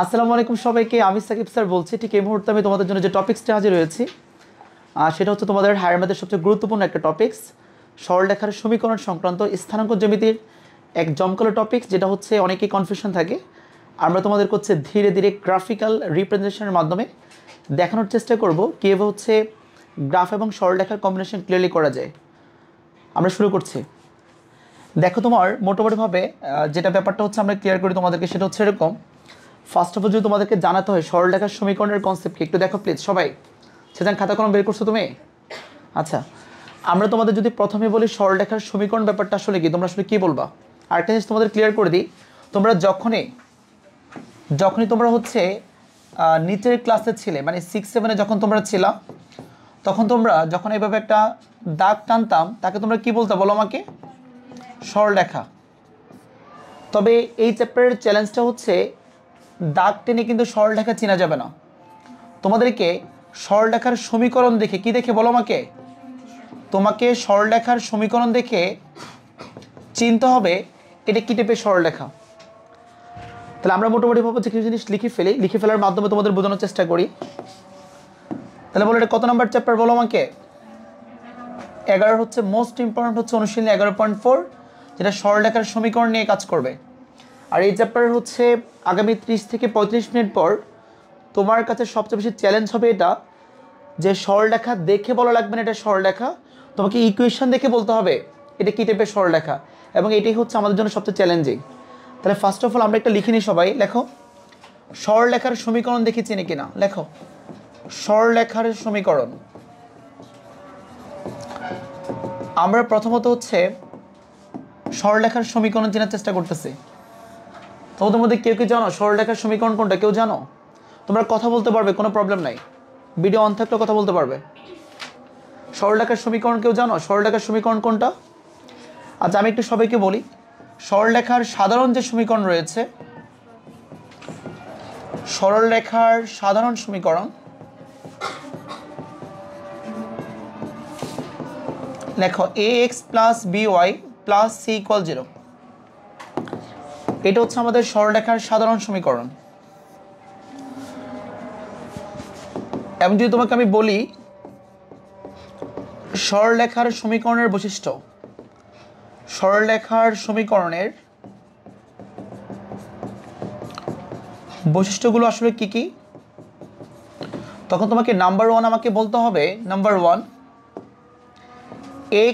আসসালামু আলাইকুম সবাইকে। আমি সাকিব স্যার বলছি। ঠিক এই মুহূর্তে আমি তোমাদের জন্য যে টপিক্সটা হাজির হয়েছি সেটা হচ্ছে তোমাদের হায়ার ম্যাথের সবচেয়ে গুরুত্বপূর্ণ একটা টপিক্স, সরলরেখার সমীকরণ সংক্রান্ত স্থানাঙ্ক জ্যামিতির এক জমকালো টপিক্স, যেটা হচ্ছে অনেকেই কনফিউশন থাকে। আমরা তোমাদের হচ্ছে ধীরে ধীরে গ্রাফিক্যাল রিপ্রেজেন্টেশনের মাধ্যমে দেখানোর চেষ্টা করব কীভাবে হচ্ছে গ্রাফ এবং সরলরেখার কম্বিনেশন ক্লিয়ারলি করা যায়। আমরা শুরু করছি। দেখো, তোমার মোটামুটিভাবে যেটা ব্যাপারটা হচ্ছে আমরা ক্লিয়ার করি তোমাদেরকে, সেটা হচ্ছে এরকম। ফার্স্ট অফ অল যদি তোমাদেরকে জানাতে হয় সরলরেখার সমীকরণের কনসেপ্ট কি, একটু দেখো প্লিজ সবাই। সেখানে খাতা কলম বের করছো তুমি? আচ্ছা, আমরা তোমাদের যদি প্রথমে বলি সরলরেখার সমীকরণ ব্যাপারটা আসলে কি, তোমরা আসলে কী বলবা? আরেকটা জিনিস তোমাদের ক্লিয়ার করে দিই, তোমরা যখনই তোমরা হচ্ছে নিচের ক্লাসে ছিলে, মানে 6-7-এ যখন তোমরা ছিলা, তখন তোমরা যখন এইভাবে একটা দাগ টানতাম তাকে তোমরা কি বলতে বলো আমাকে? সরলরেখা। তবে এই চ্যাপ্টারের চ্যালেঞ্জটা হচ্ছে দাগ টেনে কিন্তু সরলরেখা চেনা যাবে না। তোমাদেরকে সরলরেখার সমীকরণ দেখে, কি দেখে বলো আমাকে? তোমাকে সরলরেখার সমীকরণ দেখে চিনতে হবে এটা কী টাইপের সরলরেখা। তাহলে আমরা মোটামুটিভাবে যে কিছু জিনিস লিখে ফেলার মাধ্যমে তোমাদের বোঝানোর চেষ্টা করি। তাহলে বলো এটা কত নাম্বার চ্যাপ্টার বলো আমাকে? 11 হচ্ছে মোস্ট ইম্পর্ট্যান্ট হচ্ছে অনুশীলনী 11.4, যেটা সরলরেখার সমীকরণ নিয়ে কাজ করবে। আর এই চ্যাপ্টার হচ্ছে আগামী 30 থেকে 35 মিনিট পর তোমার কাছে সবচেয়ে বেশি চ্যালেঞ্জ হবে এটা, যে সরলরেখা দেখে বলা লাগবে না এটা সরলরেখা, তোমাকে ইকুয়েশন দেখে বলতে হবে এটা কী টাইপের সরলরেখা, এবং এটাই হচ্ছে আমাদের জন্য সবচেয়ে চ্যালেঞ্জিং। তাহলে ফার্স্ট অফ অল আমরা একটা লিখে নিই সবাই। লেখো, সরলরেখার সমীকরণ দেখে চিনি কিনা। লেখো, সরলরেখার সমীকরণ। আমরা প্রথমত হচ্ছে সরলরেখার সমীকরণ চেনার চেষ্টা করতেছি। তোমাদের মধ্যে কেউ কি জানো সরলরেখার সমীকরণ কোনটা? কেউ জানো? তোমরা কথা বলতে পারবে, কোনো প্রবলেম নাই, ভিডিও অন থাকলেও কথা বলতে পারবে। সরলরেখার সমীকরণ কেউ জানো সরলরেখার সমীকরণ কোনটা? আচ্ছা, আমি একটু সবাইকে বলি, সরলরেখার সাধারণ যে সমীকরণ রয়েছে, সরলরেখার সাধারণ সমীকরণ লেখো ax plus by plus c = 0। এটা হচ্ছে আমাদের সরলরেখার সাধারণ সমীকরণ। এবং যদি তোমাকে আমি বলি সরলরেখার সমীকরণের বৈশিষ্ট্য, সরলরেখার সমীকরণের বৈশিষ্ট্যগুলো আসলে কি কি, তখন তোমাকে নাম্বার 1 আমাকে বলতে হবে, নাম্বার 1,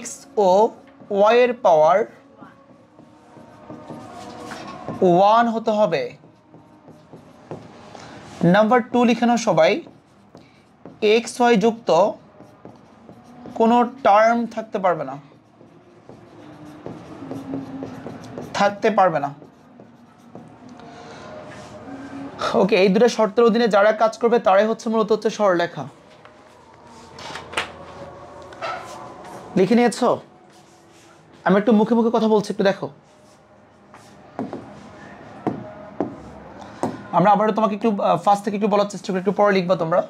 x ও y এর পাওয়ার 1 হতে হবে। নাম্বার 2 লিখে নাও সবাই, x y যুক্ত কোনো টার্ম থাকতে পারবে না। ওকে, এই দুটো শর্তের অধীনে যারা কাজ করবে তারাই হচ্ছে মূলত হচ্ছে সরলরেখা। লিখে নিয়েছো? আমি একটু মুখে মুখে কথা বলছি, একটু দেখো। আমরা আবারও তোমাকে একটু ফার্স্ট থেকে একটু বলার চেষ্টা করি, একটু পরে লিখবা তোমরা।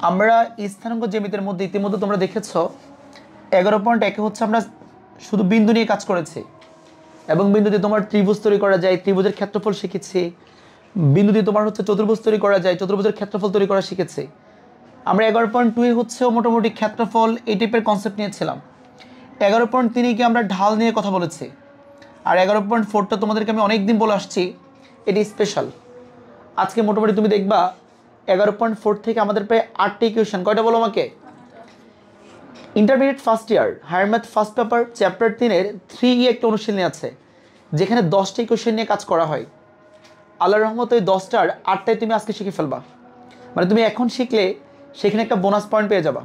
আমরা স্থানাঙ্ক জ্যামিতির মধ্যে ইতিমধ্যে তোমরা দেখেছো 11.1 হচ্ছে আমরা শুধু বিন্দু নিয়ে কাজ করেছি, এবং বিন্দু দিয়ে তোমার ত্রিভুজ তৈরি করা যায়, ত্রিভুজের ক্ষেত্রফল শিখেছি। বিন্দু দিয়ে তোমার হচ্ছে চতুর্ভুজ তৈরি করা যায়, চতুর্ভুজের ক্ষেত্রফল তৈরি করা শিখেছি। আমরা 11.2 হচ্ছে মোটামুটি ক্ষেত্রফল এই টাইপের কনসেপ্ট নিয়েছিলাম। 11.3 কি আমরা ঢাল নিয়ে কথা বলেছি। আর 11.4টা তোমাদেরকে আমি অনেক দিন বলে আসছি এটি স্পেশাল। আজকে মোটামুটি তুমি দেখবা 11.4 থেকে আমাদের প্রায় 8টা ইকুয়েশন। কয়টা বলো আমাকে? Intermediate first year higher math first paper chapter 3-এর 3E একটা অনুশীলনী আছে, যেখানে 10টা ইকুয়েশন নিয়ে কাজ করা হয়। আল্লাহর রহমতে ওই 10টার 8টাই তুমি আজকে শিখে ফেলবা। মানে তুমি এখন শিখলে সেখানে একটা বোনাস পয়েন্ট পেয়ে যাবা।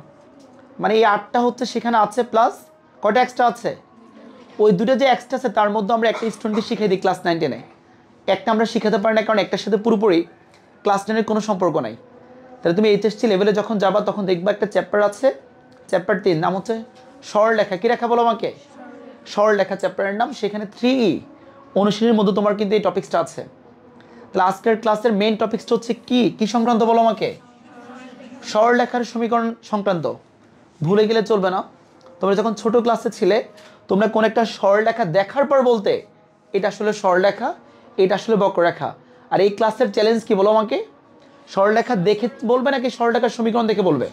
মানে এই 8টা হচ্ছে সেখানে আছে, প্লাস কয়টা এক্সট্রা আছে? ওই দুটো যে এক্সট্রা আছে তার মধ্যে আমরা একটা স্টুডেন্টকে শিখিয়ে দিই ক্লাস 9-10-এ। একটা আমরা শিখাতে পারি না, কারণ একটার সাথে পুরোপুরি ক্লাস 10-এর কোনো সম্পর্ক নাই। তাহলে তুমি এইচএসসি লেভেলে যখন যাবা তখন দেখবা একটা চ্যাপ্টার আছে, চ্যাপ্টার 3, নাম হচ্ছে সরলরেখা। কী রেখা বলো আমাকে? সরলরেখা চ্যাপ্টারের নাম। সেখানে 3E অনুশীলনীর মধ্যে তোমার কিন্তু এই টপিক্সটা আছে। তাহলে আজকের ক্লাসের মেইন টপিক্সটা হচ্ছে কি সংক্রান্ত বলো আমাকে? সরলরেখার সমীকরণ সংক্রান্ত। ভুলে গেলে চলবে না। তোমরা যখন ছোট ক্লাসে ছিলে তোমরা কোন একটা সরলরেখা দেখার পর বলতে এটা আসলে সরলরেখা, এটা আসলে বক্ররেখা। আর এই ক্লাসের চ্যালেঞ্জ কি বলো আমাকে? সরলরেখা দেখে বলবে নাকি সরলরেখার সমীকরণ দেখে বলবে?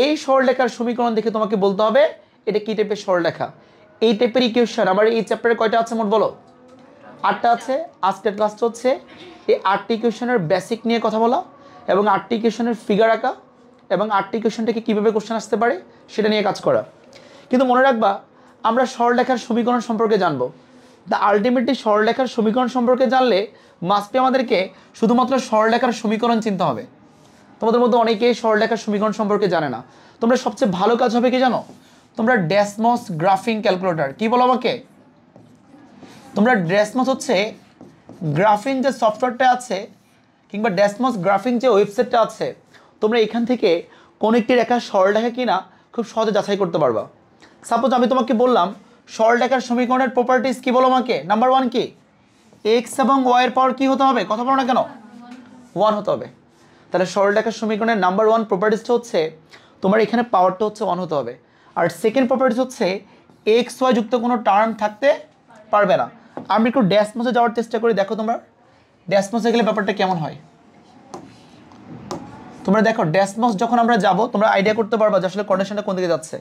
এই সরলরেখার সমীকরণ দেখে তোমাকে বলতে হবে এটা কি টাইপের সরলরেখা। এই টাইপের ইকুয়েশন আমার এই চ্যাপ্টারে কয়টা আছে মোট বলো? 8টা আছে। আজকের ক্লাসটা হচ্ছে এই 8টি ইকুয়েশনের বেসিক নিয়ে কথা বলা এবং 8টি ইকুয়েশনের ফিগার আঁকা এবং 8টি ইকুয়েশন থেকে কীভাবে কোশ্চেন আসতে পারে সেটা নিয়ে কাজ করা। কিন্তু মনে রাখবা আমরা সরলরেখার সমীকরণ সম্পর্কে জানবো। দ্য আলটিমেটলি সরলরেখার সমীকরণ সম্পর্কে জানলে মাস্টে আমাদেরকে শুধুমাত্র সরলরেখার সমীকরণ চিনতে হবে। তোমাদের মধ্যে অনেকেই সরলরেখার সমীকরণ সম্পর্কে জানে না। তোমরা সবচেয়ে ভালো কাজ হবে কি জানো? তোমরা ডেসমস গ্রাফিং ক্যালকুলেটর, কি বলো আমাকে? তোমরা ডেসমস হচ্ছে গ্রাফিং যে সফটওয়্যারটা আছে কিংবা ডেসমস গ্রাফিং যে ওয়েবসাইটটা আছে, তোমরা এখান থেকে কোন একটি রেখা সরলরেখা কিনা খুব সহজে যাচাই করতে পারবা। সাপোজ আমি তোমাকে বললাম সরলরেখার সমীকরণের প্রপার্টিস কি বলো আমাকে? নাম্বার 1 কি? এক্স এবং ওয়াই এর পাওয়ার কি হতে হবে? কথা বলো না কেন? 1 হতে হবে। তাহলে সরলরেখার সমীকরণের নাম্বার 1 প্রপার্টিসটা হচ্ছে তোমার এখানে পাওয়ারটা হচ্ছে 1 হতে হবে। আর সেকেন্ড প্রপার্টিস হচ্ছে এক্স ওয়াই যুক্ত কোনো টার্ম থাকতে পারবে না। আমি একটু ডেসমসে যাওয়ার চেষ্টা করি, দেখো তোমরা ডেসমসে গেলে ব্যাপারটা কেমন হয়। তোমরা দেখো ডেসমস যখন আমরা যাব তোমরা আইডিয়া করতে পারবা যে আসলে কন্ডিশনটা কোন দিকে যাচ্ছে।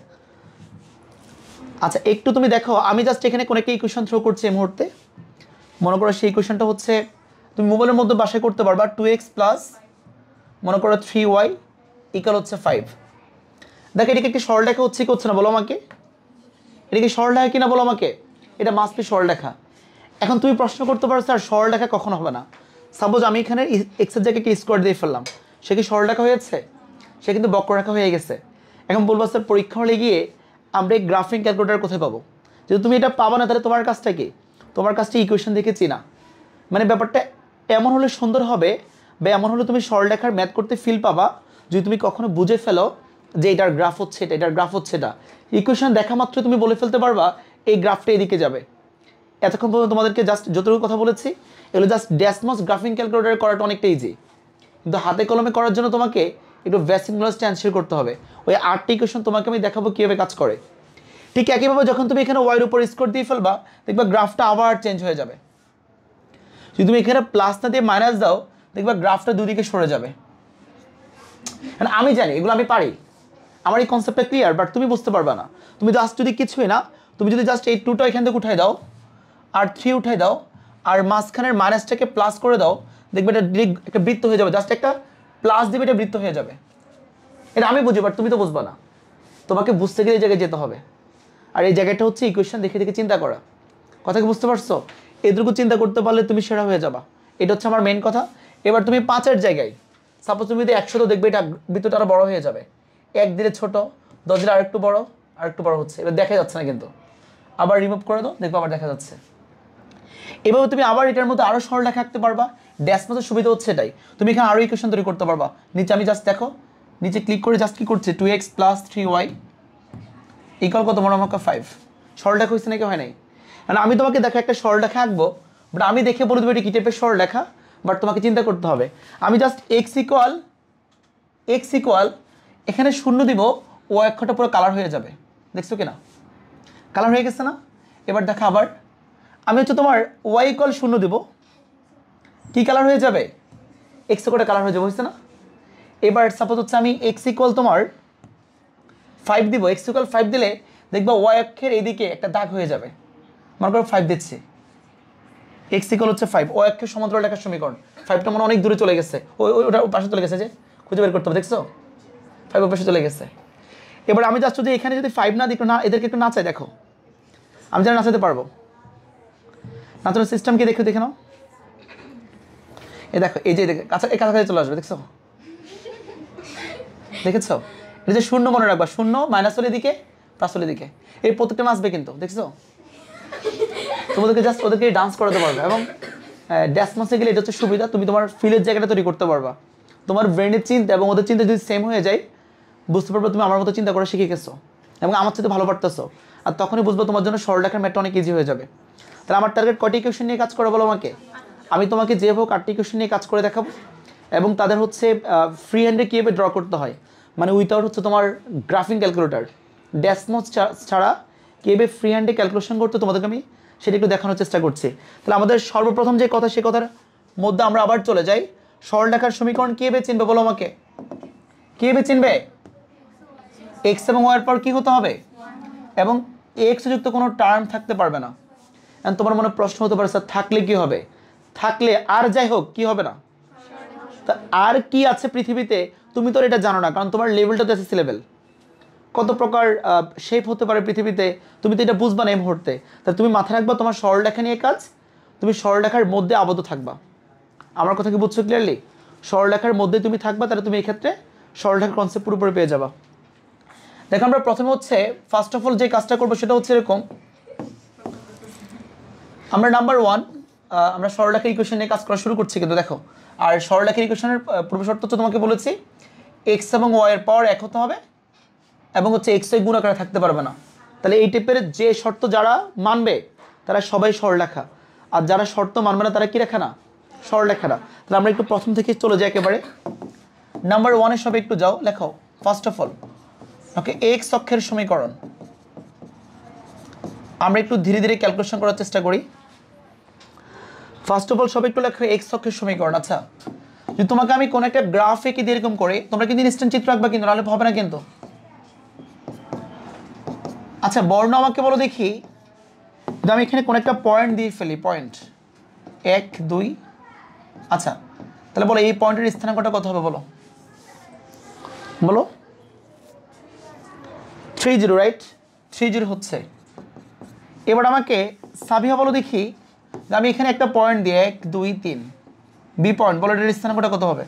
আচ্ছা একটু তুমি দেখো, আমি জাস্ট এখানে কোন একটা ইকুয়েশন থ্রো করছি এই মুহূর্তে। মনে করো সেই ইকুয়েশনটা হচ্ছে তুমি মোবাইলের মধ্যে বাসায় করতে পারবা 2x প্লাস মনে করো 3y ইকুয়াল হচ্ছে 5। দেখো এটাকে একটি সরলরেখা হচ্ছে কি হচ্ছে না বলো আমাকে? এটা কি সরলরেখা কিনা বলো আমাকে? এটা মাস্ট বি সরলরেখা। এখন তুমি প্রশ্ন করতে পারো স্যার সরলরেখা কখনো হবে না। সাপোজ আমি এখানে এক্সের জায়গায় একটি স্কোয়ার দিয়ে ফেললাম, সে কি সরলরেখা হয়েছে? সে কিন্তু বক্ররেখা হয়ে গেছে। এখন বলবো স্যার পরীক্ষা হলে গিয়ে আমরা এই গ্রাফিং ক্যালকুলেটর কোথায় পাবো? যদি তুমি এটা পাবো না তাহলে তোমার কাজটা কি? তোমার কাজটা ইকুয়েশন দেখে চিনা। মানে ব্যাপারটা এমন হলে সুন্দর হবে বা এমন হলে তুমি সরলরেখার ম্যাথ করতে ফিল পাবা যদি তুমি কখনো বুঝে ফেলো যে এটার গ্রাফ হচ্ছে এটা, এটার গ্রাফ হচ্ছে এটা। ইকুয়েশন দেখা মাত্র তুমি বলে ফেলতে পারবা এই গ্রাফটা এদিকে যাবে। এতক্ষণ পর্যন্ত তোমাদেরকে জাস্ট যতটুকু কথা বলেছি এগুলো জাস্ট ডেসমস গ্রাফিং ক্যালকুলেটর করাটা অনেকটা ইজি, কিন্তু হাতে কলমে করার জন্য তোমাকে একটু বেসিক নলেজটা অ্যানসার করতে হবে। ওই 8টি ইকুয়েশন তোমাকে আমি দেখাবো কীভাবে কাজ করে। ঠিক একইভাবে যখন তুমি এখানে ওয়াইয়ের উপর স্কোর দিয়ে ফেলবা দেখবা গ্রাফটা আবার চেঞ্জ হয়ে যাবে। যদি তুমি এখানে প্লাস না দিয়ে মাইনাস দাও দেখবা গ্রাফটা দুদিকে সরে যাবে। আমি জানি এগুলো আমি পারি, আমার এই কনসেপ্টটা ক্লিয়ার, বাট তুমি বুঝতে পারবে না। তুমি জাস্ট যদি কিছুই না, তুমি যদি জাস্ট এই 2টা এখান থেকে উঠাই দাও আর 3 উঠাই দাও আর মাঝখানের মাইনাসটাকে প্লাস করে দাও দেখবে এটা ডিরেক্ট একটা বৃত্ত হয়ে যাবে। জাস্ট একটা প্লাস দিবে এটা বৃত্ত হয়ে যাবে। এটা আমি বুঝি, বাট তুমি তো বুঝবা না। তোমাকে বুঝতে গেলে এই জায়গায় যেতে হবে। আর এই জায়গাটা হচ্ছে ইকুয়েশন দেখে দেখে চিন্তা করা। কথা কি বুঝতে পারছো? এটুকু চিন্তা করতে পারলে তুমি সেরা হয়ে যাবা। এটা হচ্ছে আমার মেন কথা। এবার তুমি 5-এর জায়গায় সাপোজ তুমি যদি 100 তো দেখবে এটা বৃত্তটা আরও বড় হয়ে যাবে। 1 দিলে ছোট, 10 দিলে আরেকটু বড়, আরেকটু বড় হচ্ছে। এবার দেখা যাচ্ছে না কিন্তু আবার রিমুভ করে দাও দেখবো আবার দেখা যাচ্ছে। এভাবে তুমি আবার এটার মধ্যে আরও সরলরেখা আঁকতে পারবা। ড্যাশমেথের সুবিধা হচ্ছে এটাই, তুমি এখানে আরও ইকুয়েশন তৈরি করতে পারবা। নিচে আমি জাস্ট দেখো নিচে ক্লিক করে জাস্ট কি করছে 2x প্লাস 3y ইকুয়াল কত মনে আমাকে 5। সরলরেখা হয়েছে নাকি হয় নাই? মানে আমি তোমাকে দেখো একটা সরলরেখা আঁকবো, বাট আমি দেখে বলে দেবো এটা কী টাইপের সরলরেখা, বাট তোমাকে চিন্তা করতে হবে। আমি জাস্ট x ইকুয়াল এখানে 0 দিব, ও অক্ষরটা পুরো কালার হয়ে যাবে। দেখছো কিনা? কালার হয়ে গেছে না? এবার দেখো আবার আমি হচ্ছে তোমার y ইকুয়াল 0 দিব, কি কালার হয়ে যাবে? x অক্ষরটা কালার হয়ে যাবে, হয়েছে না? এবার সাপোজ হচ্ছে আমি x ইকুয়াল তোমার 5 দিব, x ইকুয়াল 5 দিলে দেখবা y অক্ষের এইদিকে একটা দাগ হয়ে যাবে। মনে করো 5 দিচ্ছি, x ইকুয়াল হচ্ছে 5, y অক্ষের সমান্তরাল রেখার সমীকরণ। 5টা মনে অনেক দূরে চলে গেছে, ওটা পাশে চলে গেছে, যে খুঁজে বের করতে হবে। দেখছো 5 ওর পাশে চলে গেছে। এবার আমি জাস্ট যদি এখানে যদি 5 না দিই, না এদেরকে একটু নাচাই, দেখো আমি যেন নাচাতে পারবো। নাচানোর সিস্টেম কি দেখে নাও। এই দেখো এই যে কাছাকাছি চলে আসবে, দেখছো? দেখেছো? এটা যে 0 মনে রাখবা, 0 মাইনাস হলে দিকে প্লাস হলে দিকে, এই প্রত্যেকটা নাচবে কিন্তু, দেখছো? তোমাদেরকে জাস্ট ওদেরকে ডান্স করাতে পারবে। এবং ড্যাশমাসে গেলে এটা হচ্ছে সুবিধা, তুমি তোমার ফিলের জায়গাটা তৈরি করতে পারবা। তোমার ব্রেনের চিন্তা এবং ওদের চিন্তা যদি সেম হয়ে যায় বুঝতে পারবে তুমি আমার মতো চিন্তা করা শিখে গেছো এবং আমার সাথে ভালো পারতেছো। আর তখনই বুঝবো তোমার জন্য সরলরেখার ম্যাথটা অনেক ইজি হয়ে যাবে। তাহলে আমার টার্গেট কয়টি ইকুয়েশন নিয়ে কাজ করে বলো আমাকে? আমি তোমাকে যে হোক 8টি ইকুয়েশন নিয়ে কাজ করে দেখাবো এবং তাদের হচ্ছে ফ্রি হ্যান্ডে কীভাবে ড্র করতে হয়, মানে উইথাউট হচ্ছে তোমার গ্রাফিং ক্যালকুলেটর, ড্যাশমস ছাড়া কীভাবে ফ্রি হ্যান্ডে ক্যালকুলেশন করতে তোমাদেরকে আমি সেটা একটু দেখানোর চেষ্টা করছি। তাহলে আমাদের সর্বপ্রথম যে কথা, সে কথার মধ্যে আমরা আবার চলে যাই, সরলরেখার সমীকরণ কীভাবে চিনবে বলো আমাকে? কীভাবে চিনবে? এক্স এবং ওয়াইয়ের পর কী হতে হবে? এবং এক্স যুক্ত কোনো টার্ম থাকতে পারবে না। এখন তোমার মনে প্রশ্ন হতে পারে, স্যার থাকলে কি হবে? থাকলে আর যাই হোক কি হবে না? তা আর কি আছে পৃথিবীতে তুমি তো এটা জানো না, কারণ তোমার লেভেলটা তো এসএসসি লেভেল। কত প্রকার শেপ হতে পারে পৃথিবীতে তুমি তো এটা বুঝবা না এই মুহূর্তে। তাহলে তুমি মাথায় রাখবা তোমার সরলরেখা নিয়ে কাজ, তুমি সরলরেখার মধ্যে আবদ্ধ থাকবা। আমার কথা কি বুঝছো ক্লিয়ারলি? সরলরেখার মধ্যে তুমি থাকবা, তাহলে তুমি এই ক্ষেত্রে সরলরেখার কনসেপ্ট পুরোপুরি পেয়ে যাবা। দেখো আমরা প্রথমে হচ্ছে ফার্স্ট অফ অল যে কাজটা করবো সেটা হচ্ছে এরকম, আমরা নাম্বার 1 আমরা সরলরেখার ইকুয়েশন নিয়ে কাজ করা শুরু করছি। কিন্তু দেখো, আর সরলরেখার ইকুয়েশনের পূর্ব শর্ত তো তোমাকে বলেছি এক্স এবং ওয়াই এর পাওয়ার এক হতে হবে এবং হচ্ছে এক্স ওয়াই গুণ আকারে থাকতে পারবে না। তাহলে এই টাইপের যে শর্ত যারা মানবে তারা সবাই সরলরেখা, আর যারা শর্ত মানবে না তারা কি রেখা না? সরলরেখা না। তাহলে আমরা একটু প্রথম থেকে চলে যাই একেবারে নাম্বার 1-এ সবাই একটু যাও, লেখো first of all okay x অক্ষের সমীকরণ। আমরা একটু ধীরে ধীরে ক্যালকুলেশন করার চেষ্টা করি। ফার্স্ট অফ অল সবাই একটু লেখো এক্স অক্ষের সমীকরণ। আচ্ছা, যদি তোমাকে আমি কোনো একটা গ্রাফ এঁকে দিয়ে এরকম করে, তোমরা কিন্তু ইনস্ট্যান্ট চিত্র আঁকবা, কিন্তু নাহলে হবে না কিন্তু। আচ্ছা বর্ণ আমাকে বলো দেখি, যদি আমি এখানে কোনো একটা পয়েন্ট দিয়ে ফেলি, পয়েন্ট 1 2, আচ্ছা তাহলে বলো এই পয়েন্টের স্থানাঙ্কটা কত হবে বলো? বলো 30, রাইট? 30 হচ্ছে। এবার আমাকে সাবিহা বলো দেখি, আমি এখানে একটা পয়েন্ট দিয়ে 1 2 3 বি পয়েন্ট, বলো এটার স্থানাঙ্কটা কত হবে?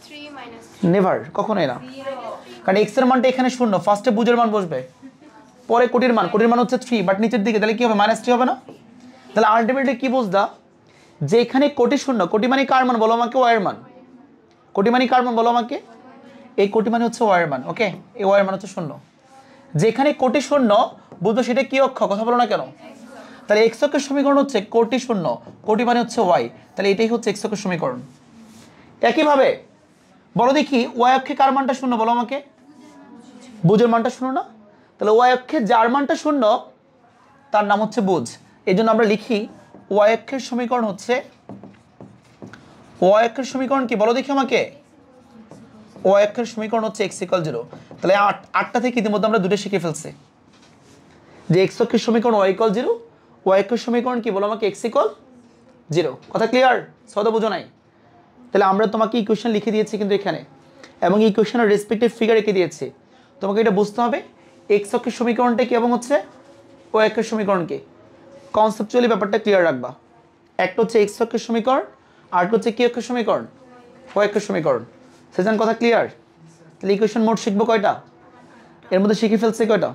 3 - নেভার, কখনোই না। কারণ এক্স এর মানটা এখানে শূন্য, ফার্স্টে বুঝের মান বসবে, পরে কোটির মান, কোটির মান হচ্ছে 3 বাট নিচের দিকে, তাহলে কি হবে? -3 হবে না? তাহলে আলটিমেটলি কি বুঝদা যে এখানে কোটি শূন্য, কোটি মানে কার মান বলো আমাকে? ওয়াইয়ের মান। কোটি মানে কার মান বলো আমাকে? এই কোটি মানে হচ্ছে ওয়াইয়ের মান। ওকে, এই ওয়াইয়ের মান হচ্ছে শূন্য। যেখানে কোটি শূন্য বুঝবো সেটা কি অক্ষ? কথা বলো না কেন? তাহলে এক্স অক্ষের সমীকরণ হচ্ছে কোটি শূন্য, কোটি মানে হচ্ছে ওয়াই, তাহলে এটাই হচ্ছে এক্স অক্ষের সমীকরণ। একইভাবে বলো দেখি ওয়াই অক্ষে কার মানটা শূন্য বলো আমাকে? বুঝের মানটা শূন্য না? তাহলে ওয়াই অক্ষে যার মানটা শূন্য তার নাম হচ্ছে বুঝ। এই জন্য আমরা লিখি ওয়াই অক্ষের সমীকরণ হচ্ছে, ওয়াই অক্ষের সমীকরণ কি বলো দেখি আমাকে? ওয়াই অক্ষের সমীকরণ হচ্ছে এক্স ইকুয়াল 0। তাহলে 8টা থেকে ইতিমধ্যে আমরা দুটো শিখে ফেলছি যে এক্স অক্ষের সমীকরণ ওয়াই ইকুয়াল 0, ওয়াই অক্ষের সমীকরণ কি বলো আমাকে? X equal 0। কথা ক্লিয়ার? সদা বুঝো নাই? তাহলে আমরা তোমাকে ইকুয়েশন লিখে দিয়েছি কিন্তু এখানে, এবং ইকুয়েশনের রেসপেক্টিভ ফিগার রেখে দিয়েছি। তোমাকে এটা বুঝতে হবে এক্স অক্ষের সমীকরণটা কি এবং হচ্ছে ওয়াই অক্ষের সমীকরণ কি। কনসেপচুয়ালি ব্যাপারটা ক্লিয়ার রাখবা। একটা হচ্ছে এক্স অক্ষের সমীকরণ, আর হচ্ছে কি অক্ষের সমীকরণ? ওয়াই অক্ষের সমীকরণ। সেজান কথা ক্লিয়ার? তাহলে ইকুয়েশন মোট শিখবো কয়টা? এর মধ্যে শিখে ফেলছে কয়টা?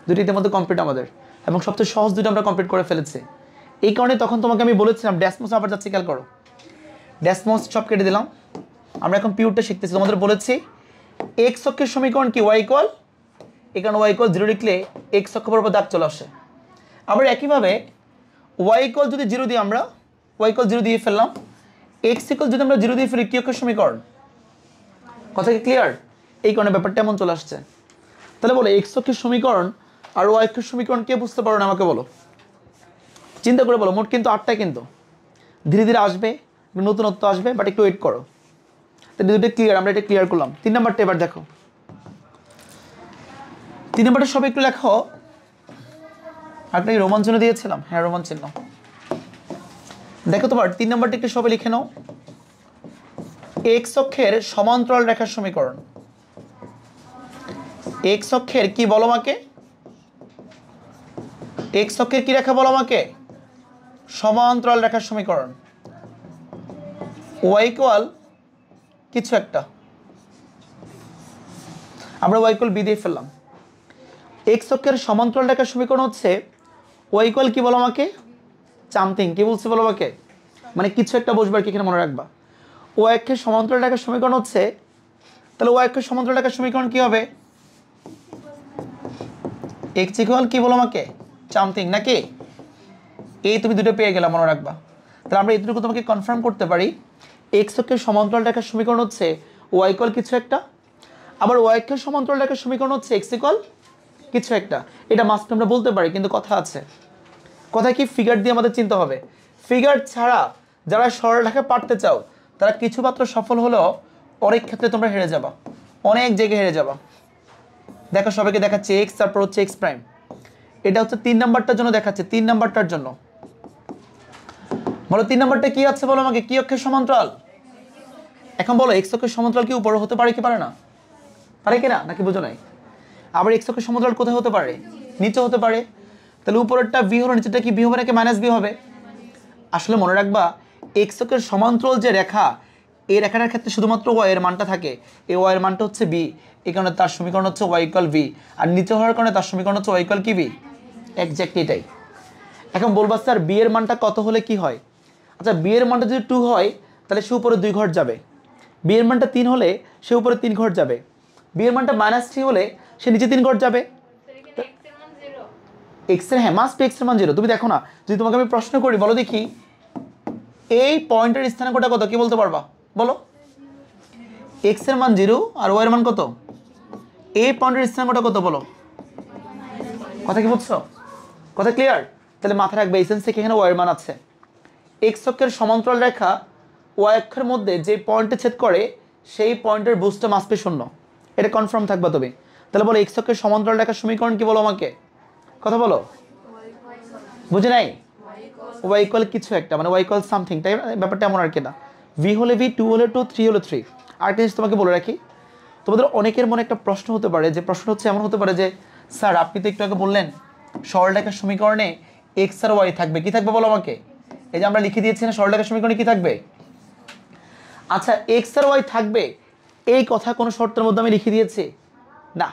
দুটির মধ্যে কমপ্লিট আমাদের, এবং সবচেয়ে সহজ দুটো আমরা কমপ্লিট করে ফেলেছি। এই কারণে তখন তোমাকে আমি বলেছিলাম ড্যাশমোস আবার যাচ্ছি, খেয়াল করো ড্যাশমোস সব কেটে দিলাম। আমরা এখন পিউরটা শিখতেছি। তোমাদের বলেছি এক্স অক্ষের সমীকরণ কি? ওয়াই ইকুয়াল, এখানে ওয়াই ইকুয়াল 0 লিখলে এক্স অক্ষ বরাবর দাগ চলে আসে। আবার একইভাবে ওয়াই ইকুয়াল যদি 0 দিই, আমরা ওয়াই ইকুয়াল 0 দিয়ে ফেললাম, এক্স ইকুয়াল যদি আমরা 0 দিয়ে ফেলি কি অক্ষের সমীকরণ? কথা কি ক্লিয়ার? এই কারণে ব্যাপারটা এমন চলে আসছে। তাহলে বলো এক্স অক্ষের সমীকরণ আর ওয়াই অক্ষের সমীকরণ কে বুঝতে পারো না আমাকে বলো? চিন্তা করে বলো। মোট কিন্তু 8টা, কিন্তু ধীরে ধীরে আসবে, নতুনত্ব আসবে, বাট একটু ওয়েট করো। তাহলে দুটো ক্লিয়ার, আমরা এটা ক্লিয়ার করলাম। 3 নাম্বারটা এবার দেখো। 3 নাম্বারটা সবাই একটু লেখো। আপনাকে রোমান চিহ্ন দিয়েছিলাম, হ্যাঁ রোমান চিহ্ন। দেখো তোমার 3 নাম্বারটা একটু সবাই লিখে নাও। এক্স অক্ষের সমান্তরাল রেখার সমীকরণ। এক্স অক্ষের কি বলো আমাকে? এক্স অক্ষের কি রেখা বলো আমাকে? সমান্তরাল রেখার সমীকরণ। ওয়াই ইকুয়াল কিছু একটা, আমরা ওয়াই ইকুয়াল বি দিয়ে ফেললাম। এক্স অক্ষের সমান্তরাল রেখার সমীকরণ হচ্ছে ওয়াই ইকুয়াল কি বলো আমাকে? সামথিং। কি বলছি বলো আমাকে? মানে কিছু একটা বসবে আর কি, এখানে মনে রাখবা। ওয়াই অক্ষের সমান্তরাল রেখার সমীকরণ হচ্ছে, তাহলে ওয়াই অক্ষের সমান্তরাল রেখার সমীকরণ কি হবে? এক্স ইকুয়াল কি বলো আমাকে? সামথিং, নাকি? এই তুমি দুটো পেয়ে গেলাম, মনে রাখবা। তাহলে আমরা এতটুকু তোমাকে কনফার্ম করতে পারি এক্স অক্ষের সমান্তরাল রেখার সমীকরণ হচ্ছে ওয়াই ইকুয়াল কিছু একটা, আবার ওয়াই অক্ষের সমান্তরাল রেখার সমীকরণ হচ্ছে এক্স ইকুয়াল কিছু একটা। এটা মাস্ট আমরা বলতে পারি, কিন্তু কথা আছে। কথা কি? ফিগার দিয়ে আমাদের চিন্তা হবে। ফিগার ছাড়া যারা সরলরেখা পারতে চাও তারা কিছুমাত্র সফল হলেও অনেক ক্ষেত্রে তোমরা হেরে যাবা, অনেক জায়গায় হেরে যাবা। দেখো সবাইকে দেখাচ্ছে এক্স, তারপর হচ্ছে এক্স প্রাইম। এটা হচ্ছে 3 নাম্বারটার জন্য দেখাচ্ছে, 3 নাম্বারটার জন্য। বলো 3 নাম্বারটা কি আছে বলো আমাকে, কি অক্ষের সমান্তরাল? এখন বলো এক্স অক্ষের সমান্তরাল কি উপরে হতে পারে কি পারে না? পারে কিনা, নাকি বুঝো নাই? আবার এক্স অক্ষের সমান্তরাল কোথায় হতে পারে? নিচে হতে পারে। তাহলে উপরেরটা ভি হলো, নিচেরটা কি ভি হবে নাকি মাইনাস ভি হবে? আসলে মনে রাখবা এক্স অক্ষের সমান্তরাল যে রেখা, এই রেখাটার ক্ষেত্রে শুধুমাত্র ওয়াই এর মানটা থাকে। এই ওয়াই এর মানটা হচ্ছে বি, এই কারণে তার সমীকরণ হচ্ছে ওয়াই ইকুয়াল ভি। আর নিচে হওয়ার কারণে তার সমীকরণ হচ্ছে ওয়াই ইকুয়াল কি ভি। এক্স্যাক্টলি এটাই। এখন বলবা স্যার বি এর মানটা কত হলে কি হয়? আচ্ছা বি এর মানটা যদি 2 হয় তাহলে সে উপরে 2 ঘর যাবে। বি এর মানটা 3 হলে সে উপরে 3 ঘর যাবে। বি এর মানটা -3 হলে সে নিচে 3 ঘর যাবে। এক্স এর, হ্যাঁ মাস্ট এক্স এর মান 0। তুমি দেখো না, যদি তোমাকে আমি প্রশ্ন করি বলো দেখি এই পয়েন্টের স্থানাঙ্কটা কত, কি বলতে পারবা বলো? এক্স এর মান 0 আর ওয়াই এর মান কত? এই পয়েন্টের স্থানাঙ্কটা কত বলো? কথা কি বুঝছো? কথা ক্লিয়ার? তাহলে মাথায় রাখবে এই সেন্স থেকে এখানে ওয়াই এর মান আছে। এক্স অক্ষের সমান্তরাল রেখা ওয়াই অক্ষের মধ্যে যে পয়েন্টে ছেদ করে সেই পয়েন্টের বুঝটা মাস্ট বি 0, এটা কনফার্ম থাকবা তুমি। তাহলে বলো এক্স অক্ষের সমান্তরাল রেখার সমীকরণ কি বলো আমাকে, কথা বলো। বুঝে নাই? ওয়াই ইকুয়াল কিছু একটা, মানে ওয়াই ইকুয়াল সামথিং, তাই ব্যাপারটা এমন আর কি না। ভি হলে ভি, 2 হলে 2, 3 হলে 3। আর একটা জিনিস তোমাকে বলে রাখি, তোমাদের অনেকের মনে একটা প্রশ্ন হতে পারে, যে প্রশ্ন হচ্ছে এমন হতে পারে যে স্যার আপনি তো একটু আগে বললেন সরলরেখার সমীকরণে এক্স আর ওয়াই থাকবে, কি থাকবে বলো আমাকে? এই যে আমরা লিখে দিয়েছি না সরলরেখার সমীকরণে কি থাকবে? আচ্ছা এক্স আর ওয়াই থাকবে এই কথা কোনো শর্তের মধ্যে আমি লিখে দিয়েছি? না,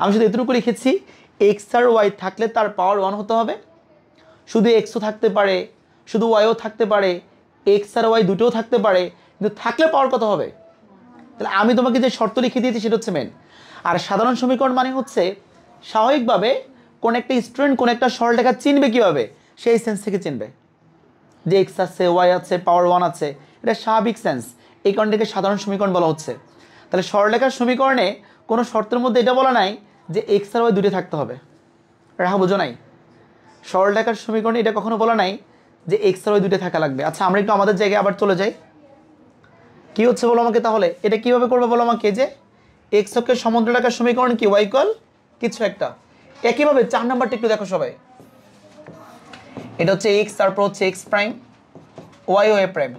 আমি শুধু এতটুকু লিখেছি এক্স আর ওয়াই থাকলে তার পাওয়ার 1 হতে হবে। শুধু এক্সও থাকতে পারে, শুধু ওয়াইও থাকতে পারে, এক্স আর ওয়াই দুটোও থাকতে পারে, কিন্তু থাকলে পাওয়ার কত হবে? তাহলে আমি তোমাকে যে শর্ত লিখে দিয়েছি সেটা হচ্ছে মেন। আর সাধারণ সমীকরণ মানে হচ্ছে স্বাভাবিকভাবে কোন একটা স্টুডেন্ট কোন একটা সরলরেখা চিনবে কীভাবে, সেই সেন্স থেকে চিনবে যে এক্স আছে ওয়াই আছে পাওয়ার 1 আছে, এটা স্বাভাবিক সেন্স, এই কারণটাকে সাধারণ সমীকরণ বলা হচ্ছে। তাহলে সরলরেখার সমীকরণে কোনো শর্তের মধ্যে এটা বলা নাই যে এক্স আর ওয়াই দুটো থাকতে হবে, রাহা বুঝো নাই? সরলরেখার সমীকরণে এটা কখনো বলা নাই যে এক্স আর ওয়াই দুটো থাকা লাগবে। আচ্ছা আমরা একটু আমাদের জায়গায় আবার চলে যাই, কি হচ্ছে বলো আমাকে? তাহলে এটা কিভাবে করবে বলো আমাকে? যে এক্স অক্ষের সমান্তরাল রেখার সমীকরণ কি ওয়াই ইকুয়াল কিছু একটা। একইভাবে 4 নাম্বারটা একটু দেখো সবাই, এটা হচ্ছে এক্স, তারপর হচ্ছে এক্স প্রাইম, ওয়াই ও এ প্রাইম।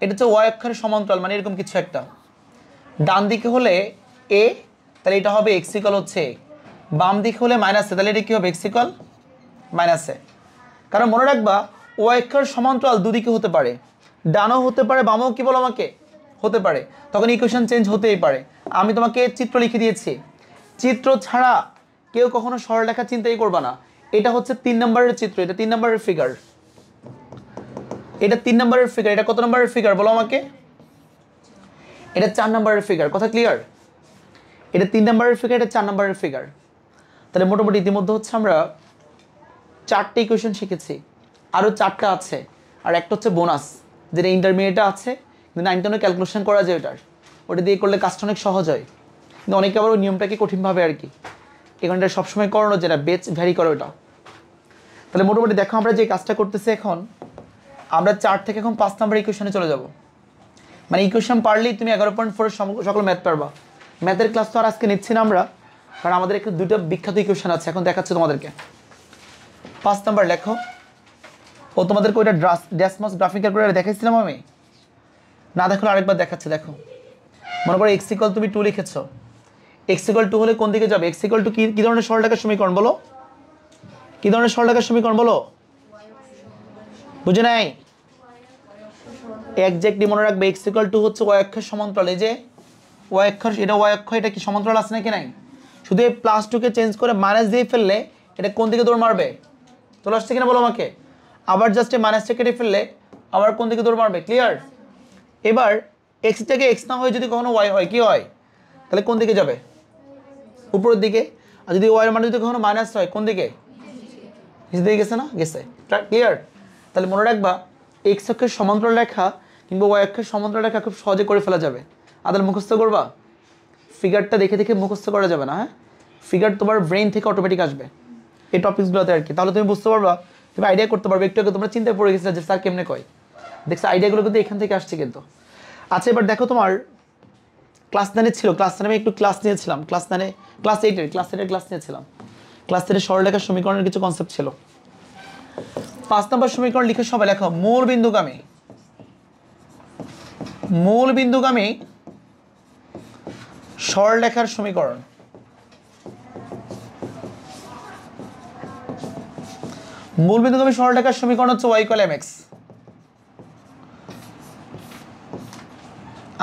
এটা হচ্ছে ওয়াই অক্ষের সমান্তরাল, মানে এরকম কিছু একটা। ডান দিকে হলে এ, তাহলে এটা হবে এক্স ইকুয়াল হচ্ছে এ। বাম দিকে হলে মাইনাসে, তাহলে এটা কি হবে এক্স ইকুয়াল মাইনাসে। কারণ মনে রাখবা ওয়াই অক্ষের সমান্তরাল দুদিকে হতে পারে, ডানও হতে পারে বামও কি বলো আমাকে হতে পারে, তখন ইকুয়েশন চেঞ্জ হতেই পারে। আমি তোমাকে চিত্র লিখে দিয়েছি, চিত্র ছাড়া কেউ কখনো সরলরেখা চিন্তাই করবা না। এটা হচ্ছে 3 নম্বরের চিত্র, এটা 3 নম্বরের ফিগার, এটা 3 নম্বরের ফিগার। এটা কত নম্বরের ফিগার বলো আমাকে? এটা 4 নম্বরের ফিগার, কথা ক্লিয়ার? এটা 3 নম্বরের ফিগার, এটা 4 নম্বরের ফিগার। তাহলে মোটামুটি ইতিমধ্যে হচ্ছে আমরা 4টে ইকুয়েশন শিখেছি, আরও 4টা আছে। আর একটা হচ্ছে বোনাস, যেটা ইন্টারমিডিয়েটে আছে কিন্তু 9 টেনে ক্যালকুলেশন করা যায়, ওটা দিয়ে করলে কাজটা অনেক সহজ হয়, কিন্তু অনেকে আবার ওই নিয়মটাকে কঠিনভাবে আর কি, এখানটা সবসময় করানো যেটা বেচ ভ্যারি করে ওটা। তাহলে মোটামুটি দেখো আমরা যে কাজটা করতেছি এখন, আমরা 4 থেকে এখন 5 নম্বর ইকুয়েশনে চলে যাব। মানে ইকুয়েশন পারলেই তুমি 11.4 সকল ম্যাথ পারবা। ম্যাথের ক্লাস তো আর আজকে নিচ্ছি না আমরা, কারণ আমাদের একটু 2টা বিখ্যাত ইকুয়েশন আছে, এখন দেখাচ্ছি তোমাদেরকে। 5 নাম্বার লেখো, ও তোমাদেরকে ওইটা ড্যাশমাস গ্রাফিক ক্যালকুলেটর দেখাইছিলাম আমি, না দেখলে আরেকবার দেখাচ্ছে। দেখো মনে করো এক্স ইকুয়াল তুমি 2 লিখেছো, এক্স ইকুয়াল 2 হলে কোন দিকে যাবে? এক্স ইকুয়াল 2 কি ধরনের সরলরেখার সমীকরণ বলো? কি ধরনের সরলরেখার সমীকরণ বলো? বুঝে নাই? এক্স্যাক্টলি মনে রাখবে এক্স ইকুয়াল 2 হচ্ছে ওয়াই অক্ষের সমান্তরাল। এই যে ওয়াই অক্ষর, এটা ওয়াই অক্ষ, এটা কি সমান্তরাল আছে নাকি নাই? শুধু এই +2কে চেঞ্জ করে মাইনাস দিয়ে ফেললে এটা কোন দিকে দৌড় মারবে? চলে আসছে কিনা বলো আমাকে? আবার জাস্ট এই মাইনাসটা কেটে ফেললে আবার কোন দিকে দৌড় মারবে? ক্লিয়ার? এবার এক্সটাকে এক্স না হয়ে যদি কখনো ওয়াই হয়, কি হয়? তাহলে কোন দিকে যাবে? উপরের দিকে। আর যদি ওয়াই এর মান যদি কখনো মাইনাস হয়, কোন দিকে? নিচের দিকে গেছে না? গেছে। ক্লিয়ার? তাহলে মনে রাখবা এক্স অক্ষের সমান্তরাল রেখা কিংবা ওয়াই অক্ষের সমান্তরাল রেখা খুব সহজে করে ফেলা যাবে। আদার মুখস্থ করবা, ফিগারটা দেখে দেখে মুখস্থ করা যাবে না। হ্যাঁ, ফিগার তোমার ব্রেন থেকে অটোমেটিক আসবে এই টপিকসগুলোতে আর কি। তাহলে তুমি বুঝতে পারবা, তুমি আইডিয়া করতে পারবে। একটু আগে তোমরা চিন্তায় পড়ে গেছিলে যে স্যার কেমনে কয়, দেখছো আইডিয়াগুলো কিন্তু এখান থেকে আসছে কিন্তু। আচ্ছা এবার দেখো তোমার ক্লাস 9 ছিল, ক্লাস 9 আমি একটু ক্লাস নিয়েছিলাম, ক্লাস 9 ক্লাস 8 ক্লাস নিয়েছিলাম। ক্লাস 3 সরলরেখার সমীকরণের কিছু কনসেপ্ট ছিল। 5 নম্বর সমীকরণ লিখে সবাই লেখো মূল বিন্দুগামী সরলরেখার সমীকরণ। মূল বিন্দুগামী সরলরেখার সমীকরণ হচ্ছে y = mx।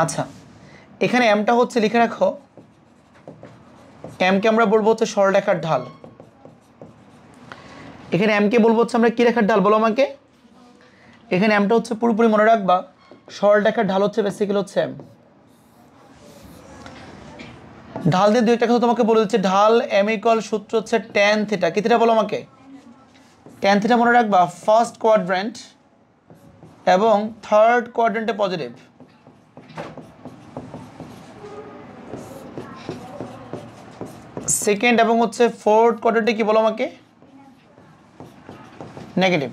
আচ্ছা এখানে mটা হচ্ছে লিখে রাখো, m কে আমরা বলবো হচ্ছে সরলরেখার ঢাল। এখানে m কে বলবো হচ্ছে আমরা কি রেখার ঢাল বলো আমাকে? এখানে mটা হচ্ছে পুরোপুরি মনে রাখবা, সরলরেখার ঢাল হচ্ছে বেসিক্যালি হচ্ছে m। ঢাল দিয়ে দুই একটা কথা তোমাকে বলে দিচ্ছে, ঢাল m = সূত্র হচ্ছে tan θ। কি থিটা বলো আমাকে? tan θ মনে রাখবা ফার্স্ট কোয়াড্র্যান্ট এবং থার্ড কোয়াড্র্যান্টে পজিটিভ। সেকেন্ড এবং হচ্ছে ফোর্থ কোয়াড্র্যান্টে কি বলো আমাকে? নেগেটিভ।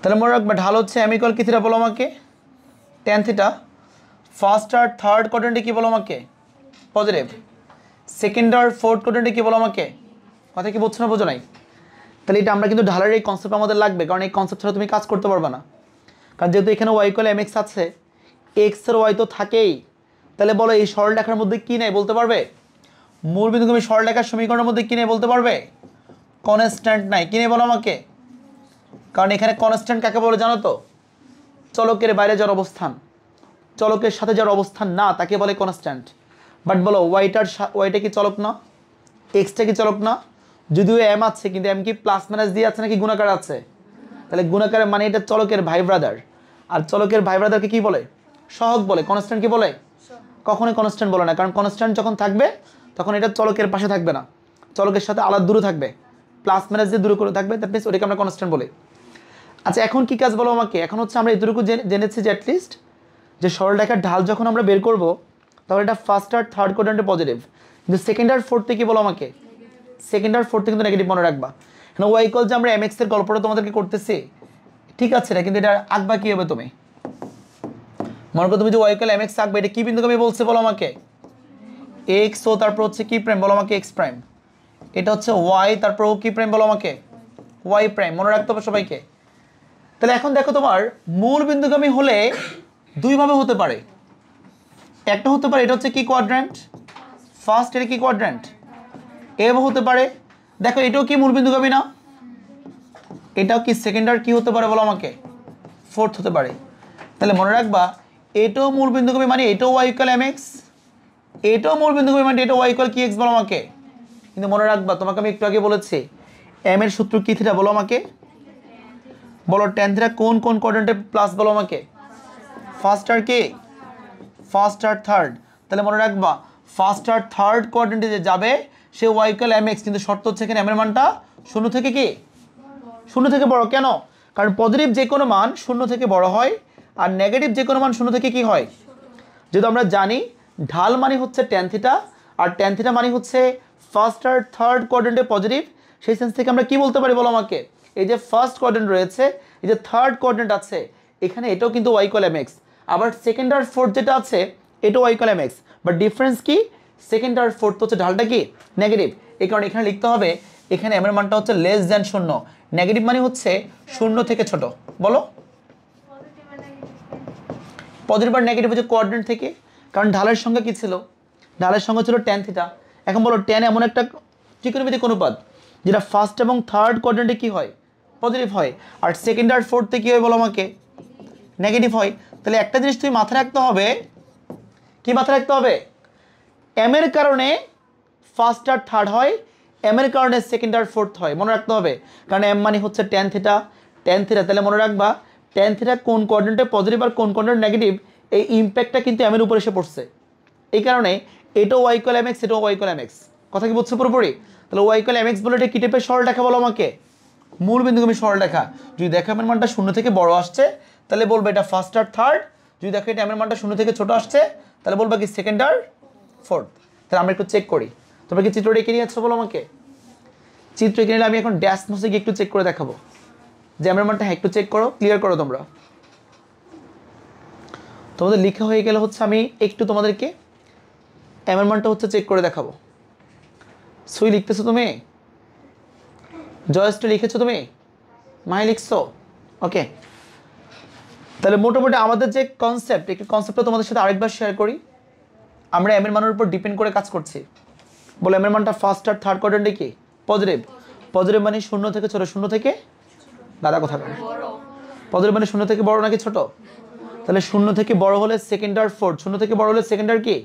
তাহলে মনে রাখবা ঢাল হচ্ছে m = কি থিটা বলো আমাকে? tan θ। ফার্স্ট আর থার্ড কোয়াড্র্যান্টে কি বলো আমাকে? পজিটিভ। সেকেন্ড আর ফোর্থ কোয়াড্র্যান্টে কি বলো আমাকে? কথা কি বুঝছো না বোঝো নাই? তাহলে এটা আমরা কিন্তু ঢালের এই কনসেপ্ট আমাদের লাগবে, কারণ এই কনসেপ্ট ছাড়া তুমি কাজ করতে পারবে না। কারণ যেহেতু এখানে y = mx আছে, x এর y তো থাকেই, তাহলে বলো এই সরলরেখার মধ্যে কি নেই বলতে পারবে? মূল বিন্দুগামী সরলরেখার সমীকরণের মধ্যে কি নেই বলতে পারবে? কনস্ট্যান্ট নাই। কি নেই বলো আমাকে? কারণ এখানে কনস্ট্যান্ট কাকে বলে জানো তো? চলকের বাইরে যার অবস্থান, চলকের সাথে যার অবস্থান না তাকে বলে কনস্ট্যান্ট। বাট বলো ওয়াইটা কি চলক না? এক্সটা কি চলক না? যদিও m আছে, কিন্তু m কি প্লাস মাইনাস দিয়ে আছে নাকি গুণাকার আছে? তাহলে গুণাকারের মানে এটা চলকের ভাই ব্রাদার, আর চলকের ভাই ব্রাদারকে কি বলে? সহগ বলে। কনস্ট্যান্ট কি বলে? কখনোই কনস্ট্যান্ট বলে না, কারণ কনস্ট্যান্ট যখন থাকবে তখন এটা চলকের পাশে থাকবে না, চলকের সাথে আলাদা দূরে থাকবে, প্লাস মাইনাস দিয়ে দূরে করে থাকবে, দ্যাট মিনস ওটাকে আমরা কনস্ট্যান্ট বলি। আচ্ছা এখন কি কাজ বলো আমাকে? এখন হচ্ছে আমরা এতটুকু জেনেছি যে অ্যাটলিস্ট যে সরলরেখার ঢাল যখন আমরা বের করব তাহলে এটা ফার্স্ট আর থার্ড কোয়াড্র্যান্টে পজিটিভ, কিন্তু সেকেন্ড আর ফোর্থে কি বলো আমাকে? সেকেন্ড আর ফোর্থে কিন্তু নেগেটিভ মনে রাখবা। এখন y = যে আমরা mx এর গল্পটা তোমাদেরকে করতেছি, ঠিক আছে, এটা কিন্তু এটা আঁকবা কি হবে তুমি? মনে করো তুমি যে y = mx আঁকবে, এটা কি বিন্দুগামী বলছে বলো আমাকে? x ও তারপর হচ্ছে কি প্রাইম বলো আমাকে? x prime. এটা হচ্ছে y, তারপর ও কি প্রাইম বলো আমাকে? y prime. মনে রাখতে হবে সবাইকে। তাহলে এখন দেখো তোমার মূল বিন্দুগামী হলে দুইভাবে হতে পারে। একটা হতে পারে এটা হচ্ছে কি কোয়াড্র্যান্ট? ফার্স্ট। এটা কি কোয়াড্র্যান্ট? এভাবে হতে পারে। দেখো এটাও কি মূল বিন্দুগামী না? এটাও কি সেকেন্ড আর কি হতে পারে বলো আমাকে? ফোর্থ হতে পারে। তাহলে মনে রাখবা এটাও মূল বিন্দুগামী মানে এটাও y = mx, এটাও মূল বিন্দুগামী মানে এটাও y = কি x বলো আমাকে? কিন্তু মনে রাখবা তোমাকে আমি একটু আগে বলেছি m এর সূত্র কি থিটা বলো আমাকে? বলো tan θ কোন কোন কোয়াড্র্যান্টে প্লাস বলো আমাকে? ফার্স্ট আর কি? ফার্স্ট আর থার্ড। তাহলে মনে রাখবা ফার্স্ট আর থার্ড কোয়াড্র্যান্টে যে যাবে সে y = mx, কিন্তু শর্ত হচ্ছে এখানে m এর মানটা শূন্য থেকে কি? শূন্য থেকে বড়। কেন? কারণ পজিটিভ যে কোনো মান শূন্য থেকে বড় হয়, আর নেগেটিভ যে কোনো মান শূন্য থেকে কি হয়? যেহেতু আমরা জানি ঢাল মানে হচ্ছে tan θ, আর tan θ মানে হচ্ছে ফার্স্ট আর থার্ড কোয়াড্র্যান্টে পজিটিভ, সেই সেন্স থেকে আমরা কি বলতে পারি বলো আমাকে? এই যে ফার্স্ট কোয়াড্র্যান্ট রয়েছে, এই যে থার্ড কোয়াড্র্যান্ট আছে, এখানে এটাও কিন্তু y = mx, আবার সেকেন্ড আর ফোর্থ যেটা আছে এটাও y = mx, বাট ডিফারেন্স কি? সেকেন্ড আর ফোর্থ হচ্ছে ঢালটা কি? নেগেটিভ। এই কারণে এখানে লিখতে হবে এখানে m এর মানটা হচ্ছে লেস দ্যান শূন্য। নেগেটিভ মানে হচ্ছে শূন্য থেকে ছোট। বলো পজিটিভ আর নেগেটিভ হচ্ছে কোয়াড্র্যান্ট থেকে, কারণ ঢালের সংখ্যা কি ছিল? ঢালের সংখ্যা ছিল tan θ। এখন বলো tan এমন একটা ত্রিকোণমিতিক অনুপাত যেটা ফার্স্ট এবং থার্ড কোয়াড্র্যান্টে কি হয়? পজিটিভ হয়, আর সেকেন্ড আর ফোর্থে কি হয় বলো আমাকে? নেগেটিভ হয়। তাহলে একটা জিনিস তুমি মাথায় রাখতে হবে, কি মাথায় রাখতে হবে? m এর কারণে ফার্স্ট আর থার্ড হয়, m এর কারণে সেকেন্ড আর ফোর্থ হয়, মনে রাখতে হবে। কারণ m মানে হচ্ছে tan θ, তাহলে মনে রাখবা tan θ কোন কোয়াড্র্যান্টে পজিটিভ আর কোন কোয়াড্র্যান্টে নেগেটিভ, এই ইম্প্যাক্টটা কিন্তু m এর উপর এসে পড়ছে। এই কারণে এটাও y = mx, এটাও y = mx। কথা কি বুঝছো পুরোপুরি? তাহলে y = mx বলে এটা কি টাইপের সরলরেখা বলো আমাকে? মূল বিন্দুগামী সরলরেখা। যদি দেখো m এর মানটা শূন্য থেকে বড় আসছে তাহলে বলবে এটা ফার্স্ট আর থার্ড, যদি দেখো এটা m এর মানটা শূন্য থেকে ছোট আসছে তাহলে বলবে কি সেকেন্ড আর ফোর্থ। তাহলে আমরা একটু চেক করি, তোমরা কি চিত্রটা এঁকে নিয়েছো বলো আমাকে? চিত্র এঁকে নিলে আমি এখন ড্যাশ মুছে গিয়ে একটু চেক করে দেখাবো যে এম এর মানটা। হ্যাঁ, একটু চেক করো, ক্লিয়ার করো তোমরা। তোমাদের লেখা হয়ে গেলে হচ্ছে আমি একটু তোমাদেরকে এম এর মানটা হচ্ছে চেক করে দেখাবো। সুই লিখতেছো তুমি? জয়সটা লিখেছো তুমি? মাই লিখছো? ওকে, তাহলে মোটামুটি আমাদের যে কনসেপ্ট, একটু কনসেপ্টটা তোমাদের সাথে আরেকবার শেয়ার করি। আমরা এম এর মানের উপর ডিপেন্ড করে কাজ করছি। বলে এম এর মানটা ফার্স্ট আর থার্ড কোয়াড্রেন্টে কি পজিটিভ। পজিটিভ মানে শূন্য থেকে ছোট, শূন্য থেকে দাদা কথা বলে। পজিটিভ মানে শূন্য থেকে বড় নাকি ছোট? তাহলে শূন্য থেকে বড় হলে সেকেন্ড আর ফোর্থ, শূন্য থেকে বড় হলে সেকেন্ড আর কি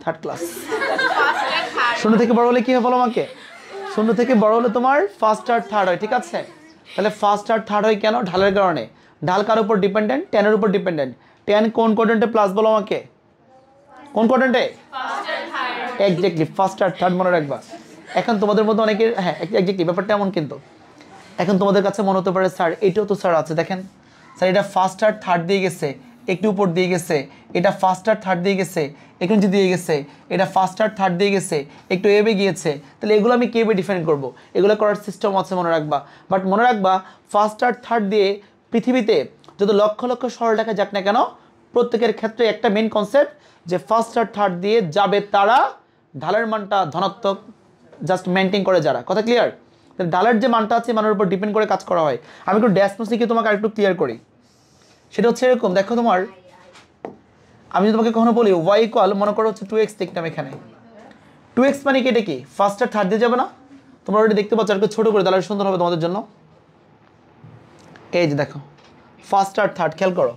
থার্ড ক্লাস। শূন্য থেকে বড় হলে কি হয় বলো আমাকে? শূন্য থেকে বড় হলে তোমার ফার্স্ট আর থার্ড হয়, ঠিক আছে? তাহলে ফার্স্ট আর থার্ড হয় কেন? ঢালের কারণে। ঢাল কার উপর ডিপেন্ডেন্ট? টেনের উপর ডিপেন্ডেন্ট। টেন কোন কোয়াড্রেন্টে প্লাস বলো আমাকে? কোন কোয়াড্রেন্টে? এক্স্যাক্টলি ফার্স্ট আর থার্ড, মনে রাখবা। এখন তোমাদের মধ্যে অনেকের, হ্যাঁ এক্স্যাক্টলি ব্যাপারটা এমন। কিন্তু এখন তোমাদের কাছে মনে হতে পারে স্যার এটাও তো স্যার আছে, দেখেন স্যার এটা ফার্স্ট আর থার্ড দিয়ে গেছে, একটু উপর দিয়ে গেছে, এটা ফার্স্ট আর থার্ড দিয়ে গেছে, একটু নিচে দিয়ে গেছে, এটা ফার্স্ট আর থার্ড দিয়ে গেছে, একটু এবে গিয়েছে, তাহলে এগুলো আমি কীভাবে ডিফাইন করব? এগুলো করার সিস্টেম আছে, মনে রাখবা। বাট মনে রাখবা ফার্স্ট আর থার্ড দিয়ে পৃথিবীতে যত লক্ষ লক্ষ সরলরেখা যাক না কেন, প্রত্যেকের ক্ষেত্রে একটা মেন কনসেপ্ট যে ফার্স্ট আর থার্ড দিয়ে যাবে তারা ঢালের মানটা ধনাত্মক জাস্ট মেনটেন করে যারা। কথা ক্লিয়ার? ডালের যে মানটা আছে মানের উপর ডিপেন্ড করে কাজ করা হয়। আমি একটু ড্যাশ মুছে তোমাকে আরেকটু ক্লিয়ার করি। সেটা হচ্ছে এরকম, দেখো তোমার, আমি যদি তোমাকে কখনো বলি ওয়াই ইকুয়াল, মনে করো হচ্ছে 2x লিখতাম এখানে। 2x মানে কি? এটা কি ফার্স্ট আর থার্ড দিয়ে যাবে না? তোমরা অলরেডি দেখতে পাচ্ছ, আর একটু ছোটো করে তাহলে সুন্দর হবে তোমাদের জন্য। এই যে দেখো ফার্স্ট আর থার্ড, খেয়াল করো,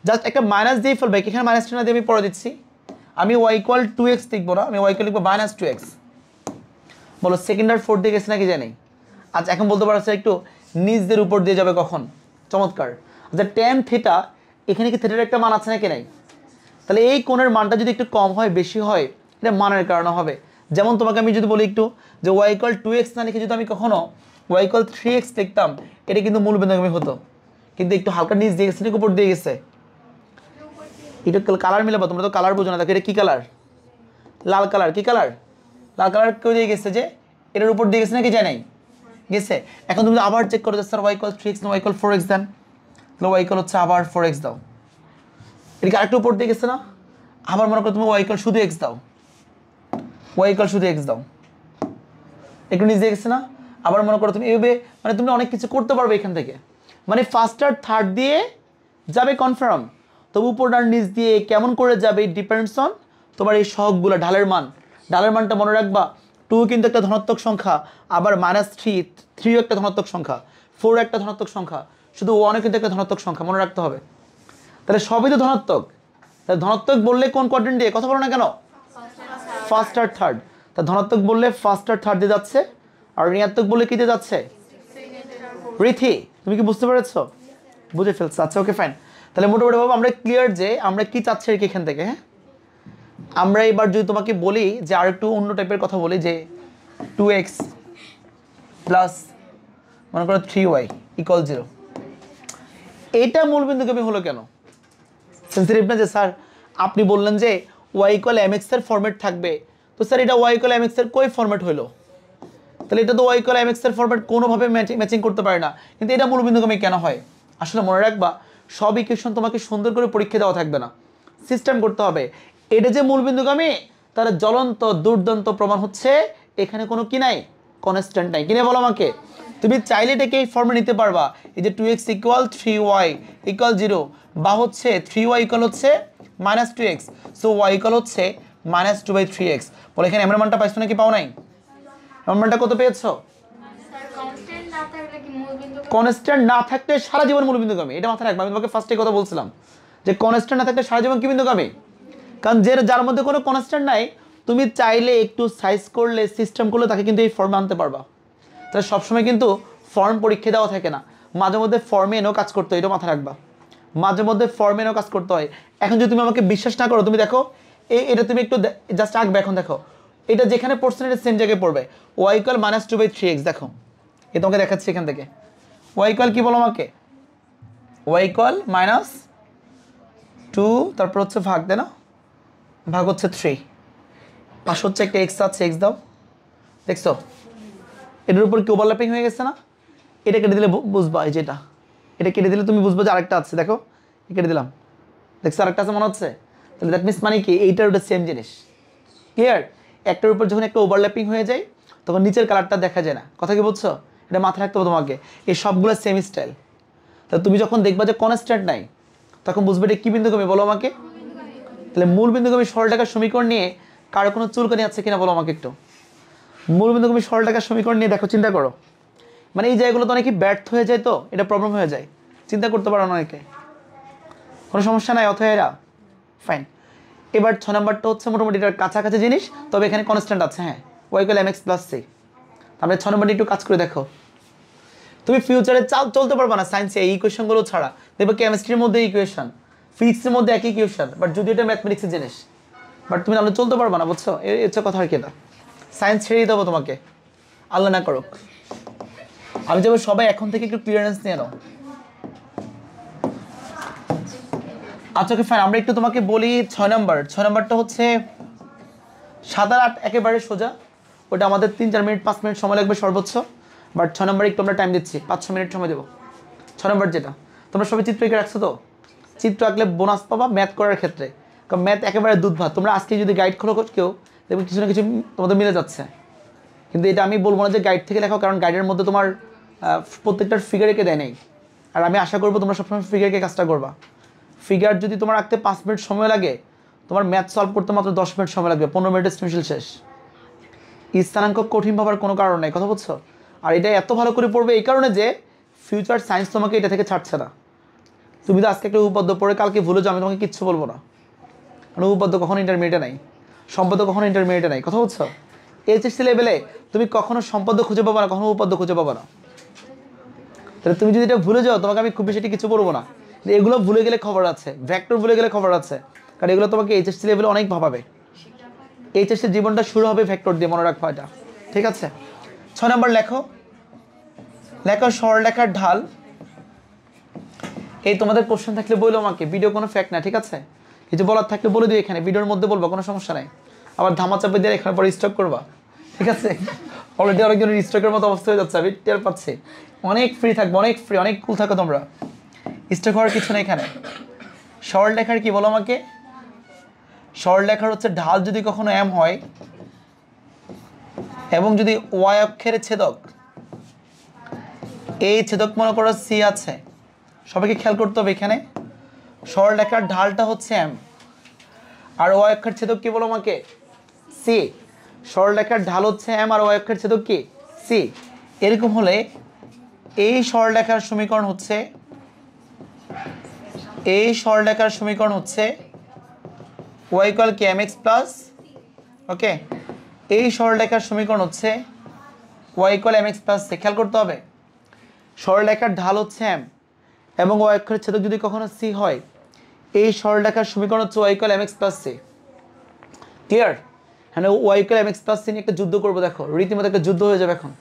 জাস্ট একটা মাইনাস দিয়ে ফেলবে। এখানে মাইনাস টেন দিয়ে আমি পড়ে দিচ্ছি। আমি ওয়াই ইকুয়াল 2x লিখবো না, আমি ওয়াই ইকুয়াল লিখবো -2x। বলো সেকেন্ড আর ফোর্থ দিয়ে গেছে নাকি জানি? আচ্ছা এখন বলতে পারছো একটু নিজদের উপর দিয়ে যাবে কখন? চমৎকার। আচ্ছা ট্যান থিটা, এখানে কি থিটার একটা মান আছে নাকি নাই? তাহলে এই কোণের মানটা যদি একটু কম হয় বেশি হয়, এটা মানের কারণে হবে। যেমন তোমাকে আমি যদি বলি একটু যে ওয়াই ইকুয়াল 2x না লিখে যদি আমি কখনো ওয়াই ইকুয়াল 3x লিখতাম, এটা কিন্তু মূল বিন্দুগামী হতো। কিন্তু একটু হালকা নিচ দিয়ে গেছে, উপর দিয়ে গেছে। একটু কালার মিলাবো, তোমরা তো কালার বোঝো না। দেখো এটা কি কালার? লাল কালার। কি কালার? লাল কালার কেউ দিয়ে গেছে যে এটার উপর দিয়ে গেছে নাকি যায় নাই? গেছে। এখন তুমি আবার চেক করো যে স্যার ওয়াই ইকুয়াল 3x না ওয়াই ইকুয়াল 4x দেন। তাহলে ওয়াই ইকুয়াল হচ্ছে আবার 4x দাও। এটাকে আরেকটু উপর দিয়ে গেছে না? আবার মনে করো তুমি ওয়াই ইকুয়াল শুধু x দাও, ওয়াই ইকুয়াল শুধু x দাও। একটু নিচ দিয়ে গেছে না? আবার মনে করো তুমি এভাবে, মানে তুমি অনেক কিছু করতে পারবে এখান থেকে। মানে ফার্স্ট আর থার্ড দিয়ে যাবে কনফার্ম, তবু উপর আর নিচ দিয়ে কেমন করে যাবে ডিপেন্ডস অন তোমার এই সহগগুলো। ঢালের মান, ঢালের মানটা মনে রাখবা। 2 কিন্তু একটা ধনাত্মক সংখ্যা, আবার -3 একটা ধনাত্মক সংখ্যা, 4 একটা ধনাত্মক সংখ্যা, শুধু 1 কিন্তু একটা ধনাত্মক সংখ্যা, মনে রাখতে হবে। তাহলে সবই তো ধনাত্মক। তাহলে ধনাত্মক বললে কোন কোয়াড্রেন্ট দিয়ে কথা বলো না কেন? ফার্স্ট আর থার্ড। তা ধনাত্মক বললে ফার্স্ট আর থার্ড দিয়ে যাচ্ছে, আর ঋণাত্মক বললে কি দিয়ে যাচ্ছে? রিথি। তুমি কি বুঝতে পেরেছো? বুঝে ফেলছো? আচ্ছা ওকে ফাইন। তাহলে মোটামুটি ভাবে আমরা ক্লিয়ার যে আমরা কি চাচ্ছি আর কি এখান থেকে। হ্যাঁ, আমরা এবার যদি তোমাকে বলি যে আর একটু অন্য টাইপের কথা বলি যে 2x প্লাস মনে করো 3y ইকুয়াল 0, এটা মূলবিন্দুগামী হলো কেন? সেন্সিটিভ না যে স্যার আপনি বললেন যে y ইকুয়াল mx এর ফরম্যাট থাকবে, তো স্যার এটা y ইকুয়াল mx এর কই ফরম্যাট হলো? তাহলে এটা তো y ইকুয়াল mx এর ফরম্যাট কোনোভাবে ম্যাচিং করতে পারে না, কিন্তু এটা মূলবিন্দুগামী কেন হয়? আসলে মনে রাখবা সব ইকুয়েশন তোমাকে সুন্দর করে পরীক্ষা দেওয়া থাকবে না, সিস্টেম করতে হবে। এটা যে মূলবিন্দুগামী তার জ্বলন্ত দুর্দান্ত প্রমাণ হচ্ছে এখানে কোনো কি নাই, কনস্ট্যান্ট নাই। কিনে বলো আমাকে, তুমি চাইলে এটাকে এই ফর্মে নিতে পারবা, এই যে 2x ইকুয়াল 3y ইকুয়াল 0, বা হচ্ছে 3y ইকুয়াল হচ্ছে -2x, সো y ইকুয়াল হচ্ছে -2/3x। বলে এখানে এমন মানটা পাইছো নাকি পাও নাই? এমন মানটা কত পেয়েছো? কনস্ট্যান্ট না থাকলে সারা জীবন মূলবিন্দুগামী, এটা মাথায় রাখবা। আমি তোমাকে ফার্স্টে কথা বলছিলাম যে কনস্ট্যান্ট না থাকলে সারা জীবন কি বিন্দুগামী? কারণ যার মধ্যে কোনো কনস্ট্যান্ট নাই, তুমি চাইলে একটু সাইজ করলে সিস্টেম করলে তাকে কিন্তু এই ফর্মে আনতে পারবা। তাহলে সবসময় কিন্তু ফর্ম পরীক্ষা দেওয়া থাকে না, মাঝে মধ্যে ফর্মে এনেও কাজ করতে হয়, এটা মাথায় রাখবা। মাঝে মধ্যে ফর্মে এনেও কাজ করতে হয়। এখন যদি তুমি আমাকে বিশ্বাস না করো, তুমি দেখো এটা তুমি একটু জাস্ট আঁকবে। এখন দেখো এটা যেখানে পড়ছে এটা সেম জায়গায় পড়বে। y ইকুয়াল -2/3x, দেখো এটা তোমাকে দেখাচ্ছি এখান থেকে। y ইকুয়াল কি বলো আমাকে? y ইকুয়াল -2, তারপর হচ্ছে ভাগ, দেয় না? ভাগ হচ্ছে 3, পাশে হচ্ছে একটা x আছে, x দাও। দেখছো এটার উপর কি ওভারল্যাপিং হয়ে গেছে না? এটা কেটে দিলে বুঝবা, এই যে এটা কেটে দিলে তুমি বুঝবা যে আরেকটা আছে, দেখো কেটে দিলাম, দেখছো আরেকটা আছে মনে হচ্ছে। তাহলে দ্যাট মিনস মানে কি এইটার ওটা সেম জিনিস। ক্লিয়ার? একটার উপর যখন একটা ওভারল্যাপিং হয়ে যায় তখন নিচের কালারটা দেখা যায় না। কথা কি বলছো? এটা মাথায় রাখতে হবে তোমাকে। এই সবগুলো সেম স্টাইল। তা তুমি যখন দেখবা যে কনস্ট্যান্ট নাই তখন বুঝবে এটা কী বিন্দুগামী বলো আমাকে। তাহলে মূল বিন্দুগামী সরলরেখার সমীকরণ নিয়ে কারো কোনো চুলকানি আছে কিনা বলো আমাকে একটু। মূল বিন্দুগামী সরলরেখার সমীকরণ নিয়ে দেখো, চিন্তা করো। মানে এই জায়গাগুলো তো অনেকে ব্যর্থ হয়ে যায়, তো এটা প্রবলেম হয়ে যায়, চিন্তা করতে পারো না অনেকে। কোনো সমস্যা নাই অথবা এরা ফাইন। এবার 6 নাম্বারটা হচ্ছে মোটামুটি এটার কাছাকাছি জিনিস, তবে এখানে কনস্ট্যান্ট আছে। হ্যাঁ, y = mx + c। তাহলে 6 নাম্বারটা একটু কাজ করে দেখো। তুমি ফিউচারে চলতে পারবে না সায়েন্সে এই ইকুয়েশনগুলো ছাড়া। দেখবে কেমিস্ট্রির মধ্যে ইকুয়েশন, ফিজিক্সের মধ্যে একই ইকুয়েশন, বাট যদি এটা ম্যাথমেটিক্সের জিনিস, বাট তুমি তাহলে চলতে পারবে না, বুঝছো? এই হচ্ছে কথা আর কি। এটা সায়েন্স ছেড়েই দেবো তোমাকে, আল্লাহ না করুক। আমি যাবো সবাই এখন থেকে একটু ক্লিয়ারেন্স নিয়ে নাও। আচ্ছা ওকে ফাইন, আমরা একটু তোমাকে বলি 6 নাম্বারটা হচ্ছে 7 আর 8 একেবারে সোজা। ওটা আমাদের 3-4 মিনিট 5 মিনিট সময় লাগবে সর্বোচ্চ, বাট 6 নাম্বারে একটু আমরা টাইম দিচ্ছি, 5-6 মিনিট সময় দেবো। 6 নাম্বার যেটা তোমরা সবাই চিত্র এঁকে রাখছো তো, চিত্র আঁকলে বোনাস পাবা ম্যাথ করার ক্ষেত্রে, কারণ ম্যাথ একেবারে দুধ ভাত। তোমরা আজকে যদি গাইড খোলো কেউ, দেখবে কিছু না কিছু তোমাদের মিলে যাচ্ছে। কিন্তু এটা আমি বলবো না যে গাইড থেকে লেখাও, কারণ গাইডের মধ্যে তোমার প্রত্যেকটার ফিগার এঁকে দেয় নেই। আর আমি আশা করবো তোমরা সবসময় ফিগারকে কাজটা করবা। ফিগার যদি তোমার আঁকতে 5 মিনিট সময় লাগে, তোমার ম্যাথ সলভ করতে মাত্র 10 মিনিট সময় লাগবে, 15 মিনিটের স্পেশাল শেষ। স্থানাঙ্ক কঠিন ভাবার কোনো কারণ নেই, কথা বলছো? আর এটা এত ভালো করে পড়বে এই কারণে যে ফিউচার সায়েন্স তোমাকে এটা থেকে ছাড়ছে না। তুমি তো আজকে একটা উপপাদ্য পড়ে কালকে ভুলে যাও, আমি তোমাকে কিচ্ছু বলবো না, কারণ উপপাদ্য কখনো ইন্টারমিডিয়েটে নাই, সম্পদ কখনো ইন্টারমিডিয়েটে নাই, কথা বলছো? এইচএসসি লেভেলে তুমি কখনো সম্পদ খুঁজে পাবা না, কখনো উপপাদ্য খুঁজে পাবা না। তাহলে তুমি যদি এটা ভুলে যাও, তোমাকে আমি খুব বেশি কিছু বলবো না। এগুলো ভুলে গেলে খবর আছে, ভেক্টর ভুলে গেলে খবর আছে, কারণ এগুলো তোমাকে এইচএসসি লেভেলে অনেক ভাবাবে। এইচএসসি জীবনটা শুরু হবে ভেক্টর দিয়ে, মনে রাখো এটা, ঠিক আছে? 6 নাম্বার লেখো সরলরেখার ঢাল। এই তোমাদের কোশ্চেন থাকলে বললো আমাকে, ভিডিও কোনো ফ্যাক্ট না, ঠিক আছে? কিছু বলার থাকলে বলে দিও, এখানে ভিডিওর মধ্যে বলবো, কোনো সমস্যা নাই। আবার ধামাচাপে দিয়ে এখানে পরে স্টক করবা, ঠিক আছে? অলরেডি অনেকজনের স্টকের মতো অবস্থা হয়ে যাচ্ছে, আমি টের পাচ্ছি। অনেক ফ্রি থাকবো, অনেক ফ্রি, অনেক কুল থাকো তোমরা, স্টক হওয়ার কিছু নেই এখানে। সরলরেখার কি বলো আমাকে? সরলরেখার হচ্ছে ঢাল যদি কখনো এম হয় এবং যদি ওয়াই অক্ষের ছেদক, এই ছেদক মনে করো সি আছে, সবাইকে খেয়াল করতে হবে এখানে সরলরেখার ঢালটা হচ্ছে এম আর ওয়াই অক্ষের ছেদক কি বলো আমাকে? সি। সরলরেখার ঢাল হচ্ছে এম আর ওয়াই অক্ষের ছেদক কি? সি। এরকম হলে এই সরলরেখার সমীকরণ হচ্ছে y = mx প্লাস, ওকে? এই সরলরেখার সমীকরণ হচ্ছে y = mx প্লাস c। খেয়াল করতে হবে সরলরেখার ঢাল হচ্ছে m এবং y অক্ষের ছেদক যদি কখনো c হয়, এই সরলরেখার সমীকরণ হচ্ছে y = mx plus c। Clear? হ্যাঁ, y = mx প্লাস c নিয়ে একটা যুদ্ধ করবো, দেখো রীতিমতো একটা যুদ্ধ হয়ে যাবে এখন।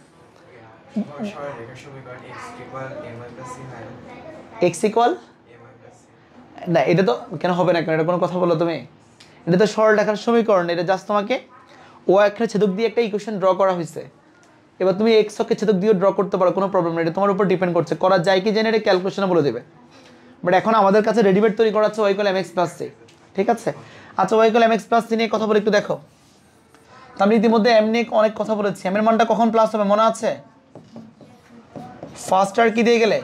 x = না, এটা তো কেন হবে না, কেন এটা কোনো কথা বলো তুমি? এটা তো সরলরেখার সমীকরণ, এটা জাস্ট তোমাকে ওয়াই অক্ষের ছেদক দিয়ে একটা ইকুয়েশন ড্র করা হয়েছে। এবার তুমি এক্স অক্ষের ছেদক দিয়েও ড্র করতে পারো, কোনো প্রবলেম নেই, এটা তোমার উপর ডিপেন্ড করছে, করা যায় কি জেনে এটা ক্যালকুলেশনে বলে দেবে। বাট এখন আমাদের কাছে রেডিমেড তৈরি করা আছে y = mx প্লাস c, ঠিক আছে? আচ্ছা, y = mx প্লাস c নিয়ে কথা বলে একটু দেখো। তো আমি ইতিমধ্যে এম নিয়ে অনেক কথা বলেছি। এম এর মানটা কখন প্লাস হবে মনে আছে? ফার্স্ট আর কি দিয়ে গেলে,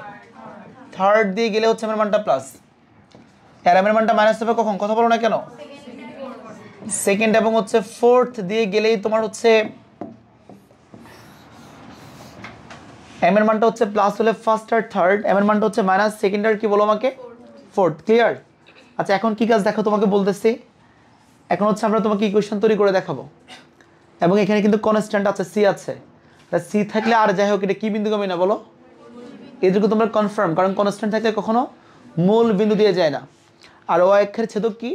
থার্ড দিয়ে গেলে হচ্ছে এম এর মানটা প্লাস, আর এম এর মানটা মাইনাস হবে কখন? কথা বলো না কেন? সেকেন্ড এবং হচ্ছে ফোর্থ দিয়ে গেলেই তোমার হচ্ছে এম এর মানটা হচ্ছে প্লাস হলে ফার্স্ট আর থার্ড, এম এর মানটা হচ্ছে মাইনাস সেকেন্ড আর কি বলো আমাকে? ফোর্থ। ক্লিয়ার? আচ্ছা, এখন কি কাজ দেখো তোমাকে বলতেছি। এখন হচ্ছে আমরা তোমাকে ইকুয়েশন তৈরি করে দেখাবো এবং এখানে কিন্তু কনস্ট্যান্ট আছে, সি আছে। সি থাকলে আর যাই হোক এটা কি বিন্দুগামী না বলো? এইটুকু তোমরা কনফার্ম, কারণ কনস্ট্যান্ট থাকলে কখনো মূল বিন্দু দিয়ে যায় না। আর ও অক্ষের ছেদক কি?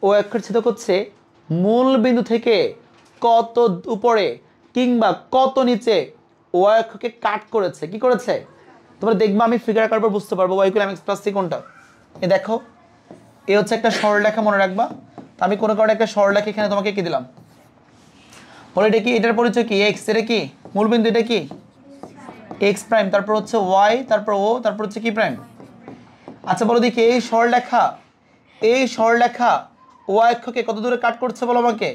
ও অক্ষের ছেদক হচ্ছে মূল বিন্দু থেকে কত উপরে কিংবা কত নিচে ও অক্ষকে কাট করেছে। কি করেছে তোমরা দেখবা, আমি ফিগার আকার পর বুঝতে পারবো y = mx প্লাস c কোনটা। এ দেখো, এ হচ্ছে একটা সরলরেখা, মনে রাখবা। তো আমি কোনো কারণে একটা সরলরেখা এখানে তোমাকে কি দিলাম বলে, এটা কি? এটার পরিচয় কি? এক্স, এটা কি মূলবিন্দু এটা কি এক্স প্রাইম, তারপর হচ্ছে ওয়াই, তারপর ও, তারপর হচ্ছে কি প্রাইম। আচ্ছা বলো দেখি এই সরলরেখা ওয়াই অক্ষকে কত দূরে কাট করছে বলো আমাকে?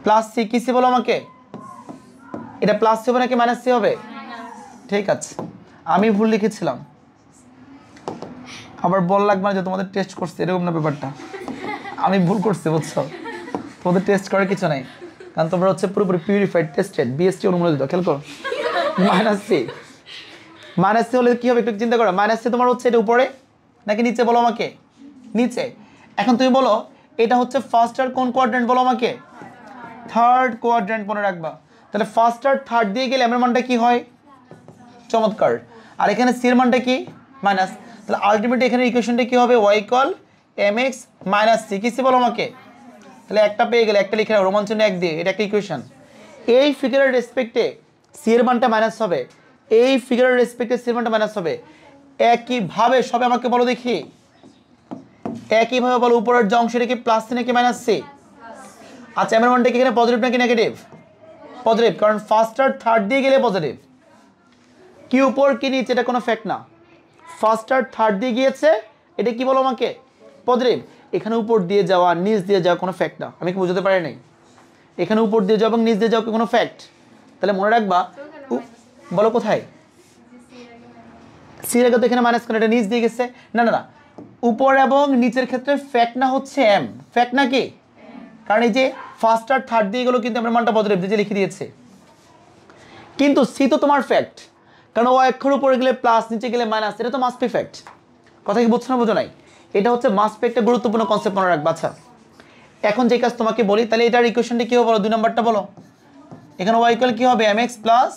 Plus C. কি সি বলো আমাকে? এটা প্লাস সি হবে নাকি মাইনাস সি হবে? ঠিক আছে, আমি ভুল লিখেছিলাম, আবার বল লাগবে না যে তোমাদের টেস্ট করছে, এরকম না ব্যাপারটা। আমি ভুল করছি বুঝছো, তোমাদের টেস্ট করার কিছু নাই, কারণ তোমরা হচ্ছে পুরোপুরি পিউরিফাইড টেস্টেড বিএসটি অনুমোদিত। খেয়াল করো, মাইনাস সি হলে কি হবে একটু চিন্তা করো। মাইনাস সি তোমার হচ্ছে এটা উপরে নাকি নিচে বলো আমাকে? নিচে। এখন তুমি বলো এটা হচ্ছে ফার্স্ট আর কোন কোয়াড্রেন্ট বলো আমাকে? থার্ড কোয়াড্রেন্ট মনে রাখবা। তাহলে ফার্স্ট আর থার্ড দিয়ে গেলে এম এর মানটা কি হয়? চমৎকার। আর এখানে সি এর মানটা কি? মাইনাস। তাহলে আলটিমেটলি এখানে ইকুয়েশনটা কি হবে? Y equal M x minus C. কি সি বলো আমাকে? তাহলে একটা পেয়ে গেলে, একটা লিখে রাখো রোমাঞ্চনে এক দিয়ে, এটা একটা ইকুয়েশন। এই ফিগারের রেসপেক্টে সি এর মানটা মাইনাস হবে, এই ফিগারের রেসপেক্টে সি এর মানটা মাইনাস হবে। একইভাবে সবে আমাকে বলো দেখি, একইভাবে বলো উপরের যে অংশটা কি প্লাস সি নাকি মাইনাস সি? আচ্ছা এম এর মানটা কি এখানে পজিটিভ নাকি নেগেটিভ? পজিটিভ, কারণ ফার্স্ট আর থার্ড দিয়ে গেলে পজিটিভ। কি উপর কি নিচে এটা কোনো ফ্যাক্ট না, ফার্স্ট আর থার্ড দিয়ে গিয়েছে, এটা কি বলো আমাকে? পজিটিভ। এখানে উপর দিয়ে যাওয়া নিচ দিয়ে যাওয়া কোনো ফ্যাক্ট না, আমি কি বুঝতে পারি নাই? এখানে উপর দিয়ে যাওয়া এবং নিচ দিয়ে যাওয়া কি কোনো ফ্যাক্ট? তাহলে মনে রাখবা, বলো কোথায় সি রেখা তো এখানে মাইনাস করে, এটা নিচ দিয়ে গেছে। না না না, উপর এবং নিচের ক্ষেত্রে ফ্যাক্ট না হচ্ছে এম, ফ্যাক্ট না কি? কারণ এই যে ফার্স্ট আর থার্ড দিয়ে গেলো কিন্তু আমার মানটা পজিটিভ যে লিখে দিয়েছে, কিন্তু সি তো তোমার ফ্যাক্ট, কারণ ও অক্ষর উপরে গেলে প্লাস নিচে গেলে মাইনাস, এটা তো মাস্ট বি ফ্যাক্ট। কথা কি বুঝছো না বুঝো নাই? এটা হচ্ছে মাস্ট বি একটা গুরুত্বপূর্ণ কনসেপ্ট মনে রাখবা। আচ্ছা এখন যে কাজ তোমাকে বলি, তাহলে এটার ইকুয়েশনটা কি হবে বলো? 2 নাম্বারটা বলো। এখানে ওয়াই ইকুয়াল কি হবে? M x plus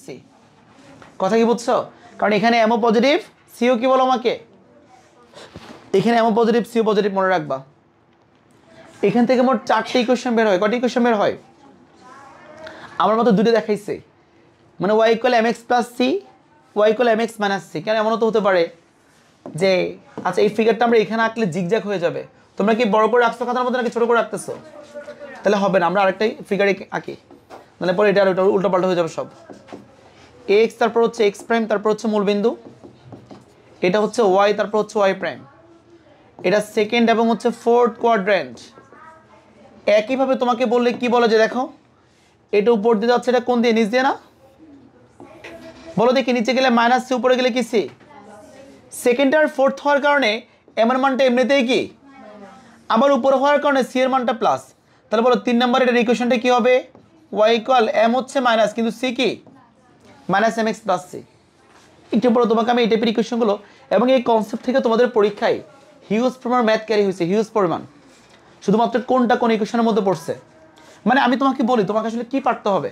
c. কথা কি বুঝছো? কারণ এখানে এমও পজিটিভ সিও কি বলো আমাকে? এখানে এমও পজিটিভ সিও পজিটিভ মনে রাখবা। এখান থেকে মোট 4টে ইকুয়েশন বের হয়। কয়টি ইকুয়েশন বের হয়? আমার মতো দুটো দেখাইছে, মানে y equal M x plus c, y equal M x minus c. কেন এমনও তো হতে পারে যে আচ্ছা এই ফিগারটা আমরা এখানে আঁকলে জিগজ্যাগ হয়ে যাবে, তোমরা কি বড় করে রাখছো খাতার মধ্যে নাকি ছোট করে রাখতেছো? তাহলে হবে না, আমরা আরেকটাই ফিগারে আঁকি, মানে পরে এটা আর ওটা উল্টো পাল্টা হয়ে যাবে সব। এক্স তারপর হচ্ছে এক্স প্রাইম, তারপর হচ্ছে মূলবিন্দু, এটা হচ্ছে ওয়াই, তারপর হচ্ছে ওয়াই প্রাইম, এটা সেকেন্ড এবং হচ্ছে ফোর্থ কোয়াড্রেন্ট। একইভাবে তোমাকে বললে কি বলে যে দেখো এটা উপর দিয়ে যাচ্ছে, এটা কোন দিয়ে? নিচ দিয়ে না? বলো দেখি, নিচে গেলে মাইনাস সি, উপরে গেলে কি সি? সেকেন্ড আর ফোর্থ হওয়ার কারণে এম এর মানটা এমনিতেই কি, আবার উপরে হওয়ার কারণে সি এর মানটা প্লাস। তাহলে বলো 3 নম্বর এটার ইকুয়েশনটা কি হবে? ওয়াই ইকুয়াল এম হচ্ছে মাইনাস, কিন্তু সি কি? Minus M x plus C. একটু পরে তোমাকে আমি এই টাইপের ইকুয়েশনগুলো এবং এই কনসেপ্ট থেকে তোমাদের পরীক্ষায় হিউজ পরিমাণ ম্যাথ ক্যারি হয়েছে, হিউজ পরিমাণ। শুধুমাত্র কোনটা কোন ইকুয়েশনের মধ্যে পড়ছে, মানে আমি তোমাকে বলি তোমাকে আসলে কি পারতে হবে?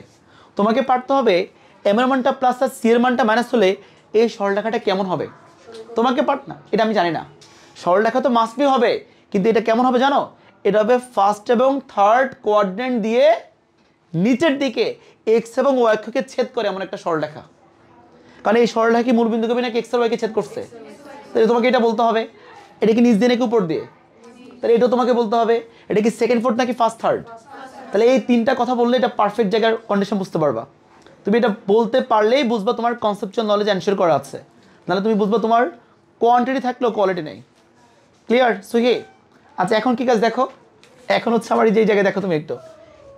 তোমাকে পারতে হবে এম এর মানটা প্লাস আর সি এর মানটা মাইনাস হলে এই সরলরেখাটা কেমন হবে। তোমাকে না, এটা আমি জানি না, সরলরেখা তো মাস্ট বি হবে, কিন্তু এটা কেমন হবে জানো? এটা হবে ফার্স্ট এবং থার্ড কোয়াড্রেন্ট দিয়ে নিচের দিকে এক্স এবং ওয়াই অক্ষকে ছেদ করে এমন একটা সরলরেখা। কারণ এই সরলরেখা কি মূলবিন্দুকে নাকি এক্স আর ওয়াইকে ছেদ করছে? তাহলে তোমাকে এটা বলতে হবে এটা কি নিচ দিয়ে নাকি উপর দিয়ে, তাহলে এটাও তোমাকে বলতে হবে এটা কি সেকেন্ড ফোর্থ নাকি ফার্স্ট থার্ড। তাহলে এই 3টা কথা বললে এটা পারফেক্ট জায়গার কন্ডিশন বুঝতে পারবা। তুমি এটা বলতে পারলেই বুঝবা তোমার কনসেপচুয়াল নলেজ এনশিওর করা আছে, নাহলে তুমি বুঝবা তোমার কোয়ান্টিটি থাকলেও কোয়ালিটি নেই। ক্লিয়ার সুহি? আচ্ছা এখন কি কাজ দেখো, এখন হচ্ছে আমার এই যে জায়গায় দেখো তুমি একটু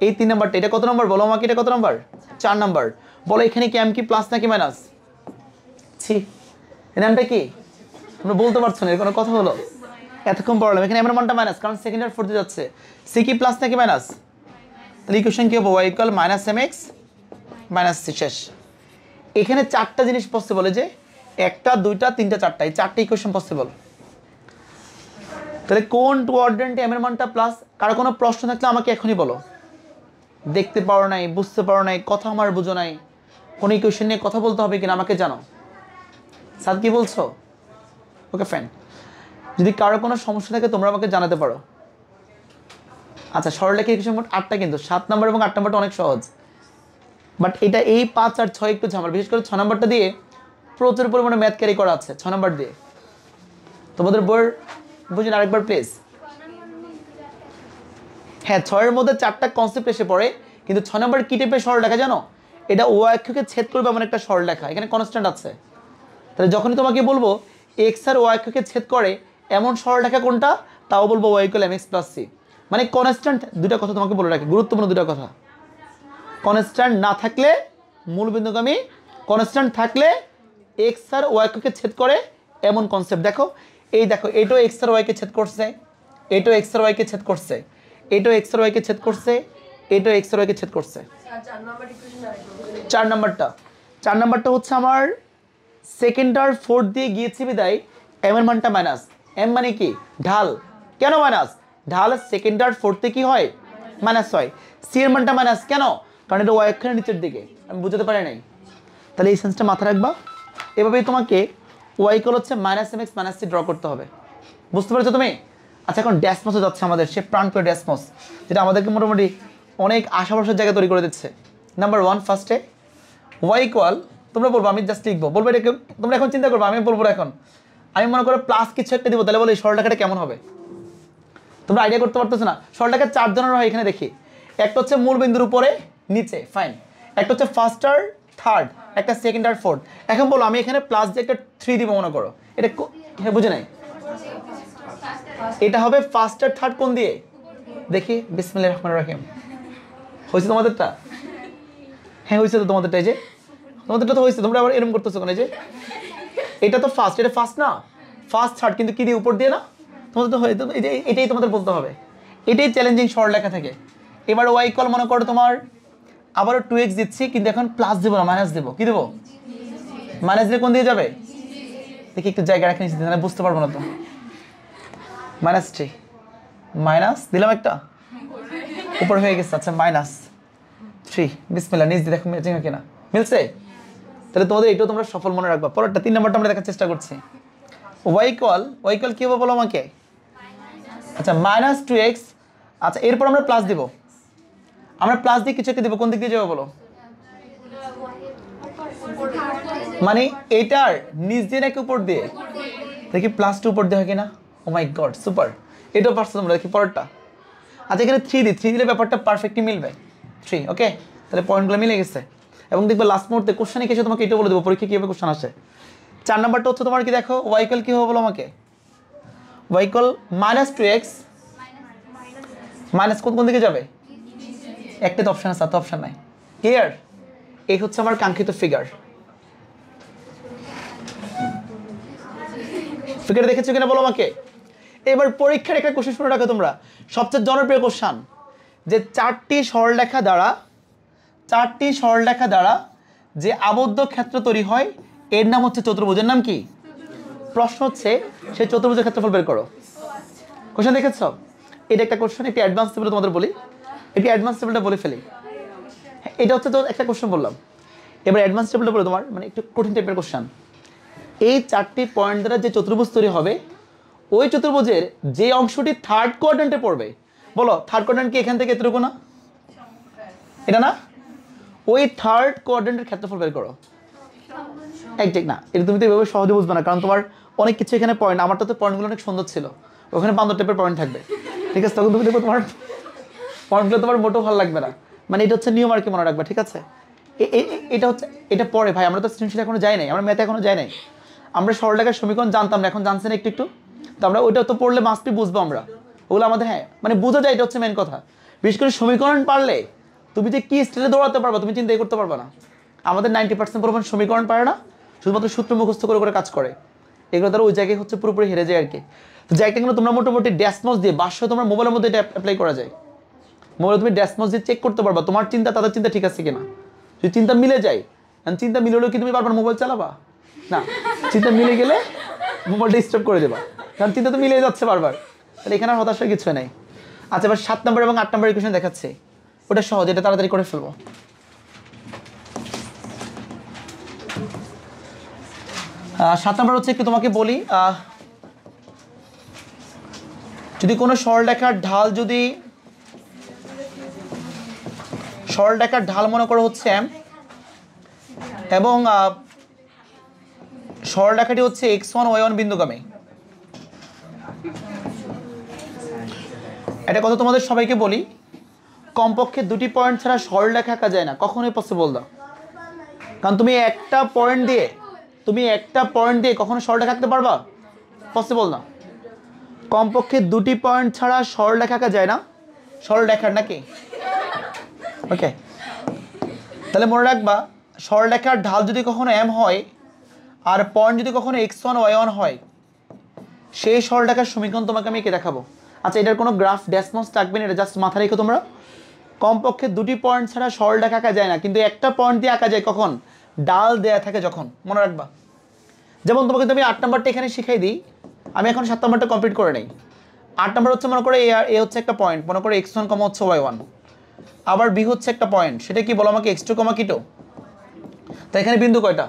এই 3 নাম্বারটা, এটা কত নম্বর বলো আমাকে? এটা কত নম্বর? 4 নাম্বার। বলো এখানে কি এম কি প্লাস নাকি মাইনাস? ছি, এর নামটা কি? তোমরা বলতে পারছো না, এর কোনো কথা হলো? এতক্ষণ পড়লাম, এখানে এম এর মানটা মাইনাস, কারণ সেকেন্ড আর ফোর্থে যাচ্ছে। সি কি প্লাস নাকি মাইনাস? তাহলে ইকুয়েশন কি হবে? Y equal minus M x minus c. শেষ। এখানে 4টা জিনিস পসিবল, যে 1টা 2টা 3টা 4টা, এই 4টা ইকুয়েশন পসিবল। তাহলে কোন কোয়াড্রেন্টে এম এর মানটা প্লাস? কারো কোনো প্রশ্ন থাকলে আমাকে এখনই বলো। দেখতে পারো নাই, বুঝতে পারো নাই, কথা আমার বুঝো নাই, কোন ইকুয়েশন নিয়ে কথা বলতে হবে কিনা আমাকে জানো। সাদ কি বলছো? Okay fine. যদি কারো কোনো সমস্যা থাকে তোমরা আমাকে জানাতে পারো। আচ্ছা সরলরেখা ইকুয়েশন মোট 8টা, কিন্তু 7 নম্বর এবং 8 নম্বরটা অনেক সহজ, বাট এটা এই 5 আর 6 একটু ঝামেলা, বিশেষ করে 6 নম্বরটা দিয়ে প্রচুর পরিমাণে ম্যাথ ক্যারি করা আছে। 6 নম্বর দিয়ে তোমাদের বইয়ের বুঝুন আরেকবার প্লিজ। হ্যাঁ 6 এর মধ্যে 4টা কনসেপ্ট এসে পড়ে, কিন্তু 6 নম্বর কি টাইপের সরলরেখা জানো? এটা ও অক্ষকে ছেদ করবে এমন একটা সরলরেখা, এখানে কনস্ট্যান্ট আছে। তাহলে যখনই তোমাকে বলবো এক্স আর ও অক্ষকে ছেদ করে এমন সরলরেখা কোনটা, তাও বলবো y = mx + c। মানে কনস্ট্যান্ট, দুটা কথা তোমাকে বলে রাখি, গুরুত্বপূর্ণ দুটা কথা। কনস্ট্যান্ট না থাকলে মূল বিন্দুগামী, কনস্ট্যান্ট থাকলে এক্স আর ওয়াই অক্ষকে ছেদ করে এমন কনসেপ্ট। দেখো এই দেখো, এটাও এক্স আর ওয়াইকে ছেদ করছে, এটাও এক্স আর ওয়াইকে ছেদ করছে, এটাও এক্স আর ওয়াইকে ছেদ করছে, এটাও এক্স আর ওয়াইকে ছেদ করছে। 4 নাম্বারটা হচ্ছে আমার সেকেন্ড আর ফোর্থ দিয়ে গিয়েছি বিদায় এম এর মানটা মাইনাস। এম মানে কি? ঢাল। কেন মাইনাস? ঢাল সেকেন্ড আর ফোর্থে কি হয়? মাইনাস হয়। সি এর মানটা মাইনাস কেন? কারণ এটা ওয়াই অক্ষের নিচের দিকে, আমি বুঝতে পারি নাই। তাহলে এই সেন্সটা মাথায় রাখবা। এভাবেই তোমাকে ওয়াই = হচ্ছে -mx - c ড্র করতে হবে। বুঝতে পারছো তুমি? আচ্ছা, এখন ড্যাসমসে যাচ্ছে আমাদের, সে প্রাণপ্রিয় ড্যাসমস, যেটা আমাদেরকে মোটামুটি অনেক আশাবাসের জায়গা তৈরি করে দিচ্ছে। নাম্বার 1 ফার্স্টে ওয়াই ইকুয়াল, তোমরা বলবো, আমি জাস্ট লিখবো, বলবো এটা তোমরা এখন চিন্তা করবো, আমি বলবো এখন। আমি মনে করো প্লাস কিছু একটা দিব, তাহলে বলো এই সরলরেখাটা কেমন হবে? তোমরা আইডিয়া করতে পারতেছো না? সরলরেখা 4 ধরনের হয় এখানে দেখি। একটা হচ্ছে মূল বিন্দুর উপরে নিচে, ফাইন। একটা হচ্ছে ফার্স্ট আর থার্ড, একটা সেকেন্ড আর ফোর্থ। এখন বলো আমি এখানে প্লাস দিয়ে একটা 3 দিব মনে করো, এটা হ্যাঁ বুঝে নাই? এটা হবে ফার্স্ট আর থার্ড কোণ দিয়ে? দেখি, বিসমিল্লাহির রহমানির রহিম। হয়েছে তোমাদেরটা? হ্যাঁ হয়েছে তো তোমাদেরটা, এই যে তোমাদেরটা তো হয়েছে, তোমরা আবার এরকম করতেছো কেন? এই যে এটা তো ফার্স্ট, এটা ফার্স্ট না, ফার্স্ট থার্ড, কিন্তু কি দিয়ে? উপর দিয়ে না? তোমাদের তো হয়তো এই যে এটাই তোমাদের বলতে হবে, এটাই চ্যালেঞ্জিং সরলরেখা থেকে। এবার ওয়াই ইকুয়াল মনে করো তোমার আবারও 2x দিচ্ছি, কিন্তু এখন প্লাস দেবো না, মাইনাস দেবো। কি দেবো? মাইনাস দিয়ে কোন দিয়ে যাবে? দেখি একটু জায়গা রাখে নিচ্ছি, তাহলে বুঝতে পারবো না তো। -3 মাইনাস দিলাম একটা, উপর হয়ে গেছে। আচ্ছা -3, বিসমিল্লাহ, নিচ দিয়ে দেখো ম্যাচিং কিনা, মিলছে? তাহলে তোমাদের এটাও তোমরা সফল মনে রাখবা। পরেরটা 3 নম্বরটা আমরা দেখার চেষ্টা করছি। ওয়াই ইকুয়াল কি হবে বলো আমাকে? আচ্ছা -2x। আচ্ছা এরপর আমরা প্লাস দিব, আমরা প্লাস দিয়ে কিছু একটা দিব, কোন দিক দিয়ে যাবে বলো? মানে এটার নিচ দিয়ে নাকি উপর দিয়ে? দেখি +2 উপর দিয়ে হয় কিনা। ও মাই গড, সুপার, এটাও পারছো তোমরা। দেখি পরেরটা। আচ্ছা এখানে 3 দিলে ব্যাপারটা পারফেক্টলি মিলবে। 3, ওকে, তাহলে পয়েন্টগুলো মিলে গেছে। এবং দেখবে লাস্ট মুহূর্তে কোশ্চেনে কিছু তোমাকে এটা বলে দেবো পরীক্ষা কীভাবে কোশ্চেন আসে। 4 নাম্বারটা হচ্ছে তোমার কি, দেখো ওয়াই ইকুয়াল কি হবে বলো আমাকে? ওয়াই ইকুয়াল -2x মাইনাস কোন দিকে যাবে? একটা তো অপশন আছে, আর তো অপশন নাই। ক্লিয়ার? এই হচ্ছে আমার কাঙ্ক্ষিত ফিগার। ফিগার দেখেছো কিনা বলো আমাকে? এবার পরীক্ষার একটা কোশ্চেন শুনে রাখো তোমরা, সবচেয়ে জনপ্রিয় কোশ্চেন, যে 4টি সরলরেখা দ্বারা যে আবদ্ধ ক্ষেত্র তৈরি হয় এর নাম হচ্ছে চতুর্ভুজের নাম কি? প্রশ্ন হচ্ছে সেই চতুর্ভুজের ক্ষেত্রফল বের করো। কোশ্চেন দেখেছ? এটা একটা কোশ্চেন, একটি অ্যাডভান্স লেভেলে তোমাদের বলি, এটি অ্যাডভান্স লেভেলটা বলে ফেলি। এটা হচ্ছে তো একটা কোশ্চেন বললাম, এবার অ্যাডভান্স লেভেলটা বলে তোমার মানে একটু কঠিন টাইপের কোশ্চেন। এই 4টি পয়েন্ট দ্বারা যে চতুর্ভুজ তৈরি হবে, ওই চতুর্ভুজের যে অংশটি থার্ড কোয়াড্রেন্টে পড়বে, বলো থার্ড কোয়াড্রেন্ট কি এখান থেকে এতটুকু না? এটা না? ওই থার্ড কোয়াড্রেন্টের ক্ষেত্রফল বের করো। ঠিক না, এটা তুমি তো এভাবে সহজে বুঝবে না, কারণ তোমার অনেক কিছু এখানে পয়েন্ট, আমারটা তো পয়েন্টগুলো অনেক সুন্দর ছিল, ওখানে 5 টাইপের পয়েন্ট থাকবে, ঠিক আছে? তখন তুমি দেখো তোমার পয়েন্টগুলো তোমার মোটেও ভালো লাগবে না। মানে এটা হচ্ছে নিয়ম আর কি, মনে রাখবে, ঠিক আছে? এটা হচ্ছে, এটা পরে ভাই, আমরা তো সৃজনশীল এখনো যাই নাই, আমরা ম্যাথে এখনো যাই নাই। আমরা সরলরেখার সমীকরণ জানতাম না, এখন জানছেন একটু একটু, তো আমরা ওইটা তো পড়লে মাস্টবি বুঝবো আমরা ওগুলো আমাদের। হ্যাঁ মানে বোঝা যায়, এটা হচ্ছে মেন কথা। বিশেষ করে সমীকরণ পারলে তুমি যে কি স্টেজে দৌড়াতে পারবা তুমি চিন্তাই করতে পারবা না। আমাদের 90% পরিমাণ সমীকরণ পারে না, শুধুমাত্র সূত্র মুখস্থ করে করে কাজ করে, এগুলো তারা ওই জায়গায় হচ্ছে পুরোপুরি হেরে যায় আর কি। তো জায়গাটা কিন্তু তোমরা মোটামুটি ড্যাসমস দিয়ে বাসা তোমার মোবাইলের মধ্যে এটা অ্যাপ্লাই করা যায়। মোবাইলে তুমি ড্যাসমস দিয়ে চেক করতে পারবা তোমার চিন্তা তাদের চিন্তা ঠিক আছে কিনা। যদি চিন্তা মিলে যায়, চিন্তা মিলে হলেও কি তুমি বারবার মোবাইল চালাবা না? চিন্তা মিলে গেলে মোবাইলটা স্টপ করে দেবা, কারণ চিন্তা তো মিলে যাচ্ছে বারবার, তাহলে এখানে আর হতাশার কিছু নাই। আচ্ছা এবার 7 নম্বর এবং 8 নম্বর ইকুয়েশন দেখাচ্ছি, ওটা সহজ, এটা তাড়াতাড়ি করে ফেলবো। 7 নম্বর হচ্ছে একটু তোমাকে বলি, যদি কোনো সরলরেখার ঢাল মনে করো হচ্ছে m, এবং সরলরেখাটি হচ্ছে x1 y1 বিন্দুগামী। একটা কথা তোমাদের সবাইকে বলি, কমপক্ষে দুটি পয়েন্ট ছাড়া সরলরেখা আঁকা যায় না, কখনোই পসিবল না। কারণ তুমি একটা পয়েন্ট দিয়ে কখনো সরলরেখা আঁকতে পারবা? পসিবল না। কমপক্ষে দুটি পয়েন্ট ছাড়া সরলরেখা আঁকা যায় না, সরলরেখার নাকি? ওকে, তাহলে মনে রাখবা সরলরেখার ঢাল যদি কখনো এম হয় আর পয়েন্ট যদি কখনো x1 y1 হয়, সেই সরলরেখার সমীকরণ তোমাকে আমি এঁকে দেখাবো। আচ্ছা, এটার কোনো গ্রাফ ড্যাশমস থাকবে না, এটা জাস্ট মাথা রেখো তোমরা। কমপক্ষে দুটি পয়েন্ট ছাড়া সরলরেখা আঁকা যায় না, কিন্তু একটা পয়েন্ট দিয়ে আঁকা যায় কখন? ডাল দেয়া থাকে যখন, মনে রাখবা। যেমন তোমাকে আমি 8 নম্বরটা এখানে শিখাই দিই, আমি এখন 7 নম্বরটা কমপ্লিট করে নেই। 8 নম্বর হচ্ছে মনে করে এ হচ্ছে একটা পয়েন্ট, মনে করে x1, হচ্ছে y1, আবার বি হচ্ছে একটা পয়েন্ট, সেটা কি বলো আমাকে? x2, k2। তাই এখানে বিন্দু কয়টা?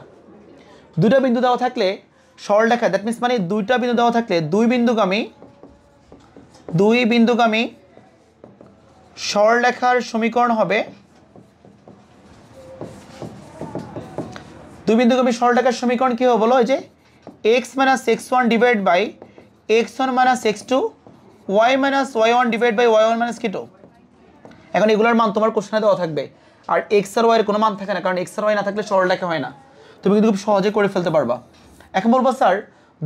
দুইটা বিন্দু দেওয়া থাকলে সরলরেখা, দ্যাট মিনস মানে দুইটা বিন্দু দেওয়া থাকলে দুই বিন্দুগামী সরলরেখার সমীকরণ হবে, দুই বিন্দুগামী সরলরেখার সমীকরণ কি হবে বলো? এই যে x - x1 divide by x1 - x2 y - y1 divide by y1 - k2। এখন এগুলোর মান তোমার কোশ্চেনে দেওয়া থাকবে, আর x আর y এর কোনো মান থাকে না, কারণ x আর y না থাকলে সরলরেখা হয় না। তুমি কিন্তু খুব সহজে করে ফেলতে পারবা। এখন বলবো স্যার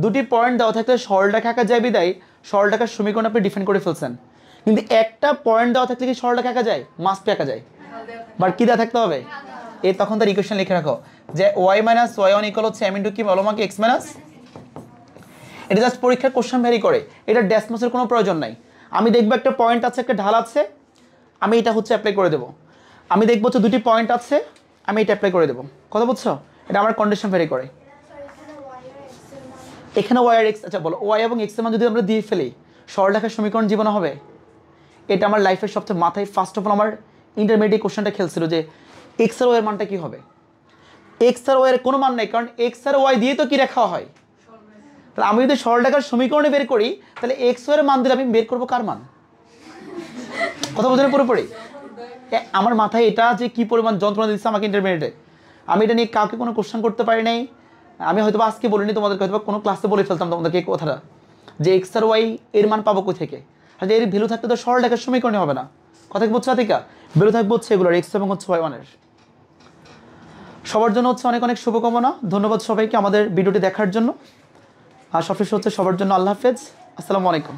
দুটি পয়েন্ট দেওয়া থাকলে সরলরেখা আঁকা যায় বিদায় সরলরেখার সমীকরণ আপনি ডিফাইন করে ফেলছেন, কিন্তু একটা পয়েন্ট দেওয়া থাকলে কি সরলরেখা আঁকা যায়? মাস্ট আঁকা যায়, বাট কি দেওয়া থাকতে হবে? তখন তার ইকুয়েশন লিখে রাখো যে y - y1 = হচ্ছে m * কি বলো আমাকে? x - এটা জাস্ট পরীক্ষার কোশ্চেন ভ্যারি করে, এটা ড্যাশমসের কোনো প্রয়োজন নাই। আমি দেখবো একটা পয়েন্ট আছে, একটা ঢাল আছে, আমি এটা হচ্ছে অ্যাপ্লাই করে দেবো। আমি দেখবো হচ্ছে দুটি পয়েন্ট আছে, আমি এটা অ্যাপ্লাই করে দেবো। কথা বুঝছো? এটা আমার কন্ডিশন ভ্যারি করে। এখানে y আর x, আচ্ছা বলো y এবং x এর মান যদি আমরা দিয়ে ফেলি সরলরেখার সমীকরণ জীবনে হবে? এটা আমার লাইফের সবচেয়ে মাথায় ফার্স্ট অফ অল আমার ইন্টারমিডিয়েট কোশ্চেনটা খেলছিল যে x আর y এর মানটা কি হবে। x আর y এর কোনো মান নেই, কারণ x আর y দিয়ে তো কি রেখা হয়? তাহলে আমি যদি সরলরেখার সমীকরণে বের করি তাহলে x এর মান দিলে আমি বের করবো কার মান? কথা বোঝেন পুরোপুরি? আমার মাথায় এটা যে কি পরিমাণ যন্ত্রণা দিচ্ছে আমাকে ইন্টারমিডিয়েটে, আমি এটা নিয়ে কাউকে কোনো কোশ্চেন করতে পারি নাই। আমি হয়তো আজকে বলিনি তোমাদেরকে, হয়তো কোনো ক্লাসে বলে ফেলতাম তোমাদেরকে এই কথাটা যে x আর y এর মান পাবো কোথা থেকে। আর এর ভ্যালু থাকতে তো সরলরেখার সমীকরণে হবে না। কথা কি বুঝছো আতিকা? ভ্যালু থাকবে হচ্ছে এগুলোর x এবং হচ্ছে y1 এর। সবার জন্য হচ্ছে অনেক অনেক শুভকামনা। ধন্যবাদ সবাইকে আমাদের ভিডিওটি দেখার জন্য। আর সবশেষে হচ্ছে সবার জন্য আল্লাহ হাফেজ, আসসালামু আলাইকুম।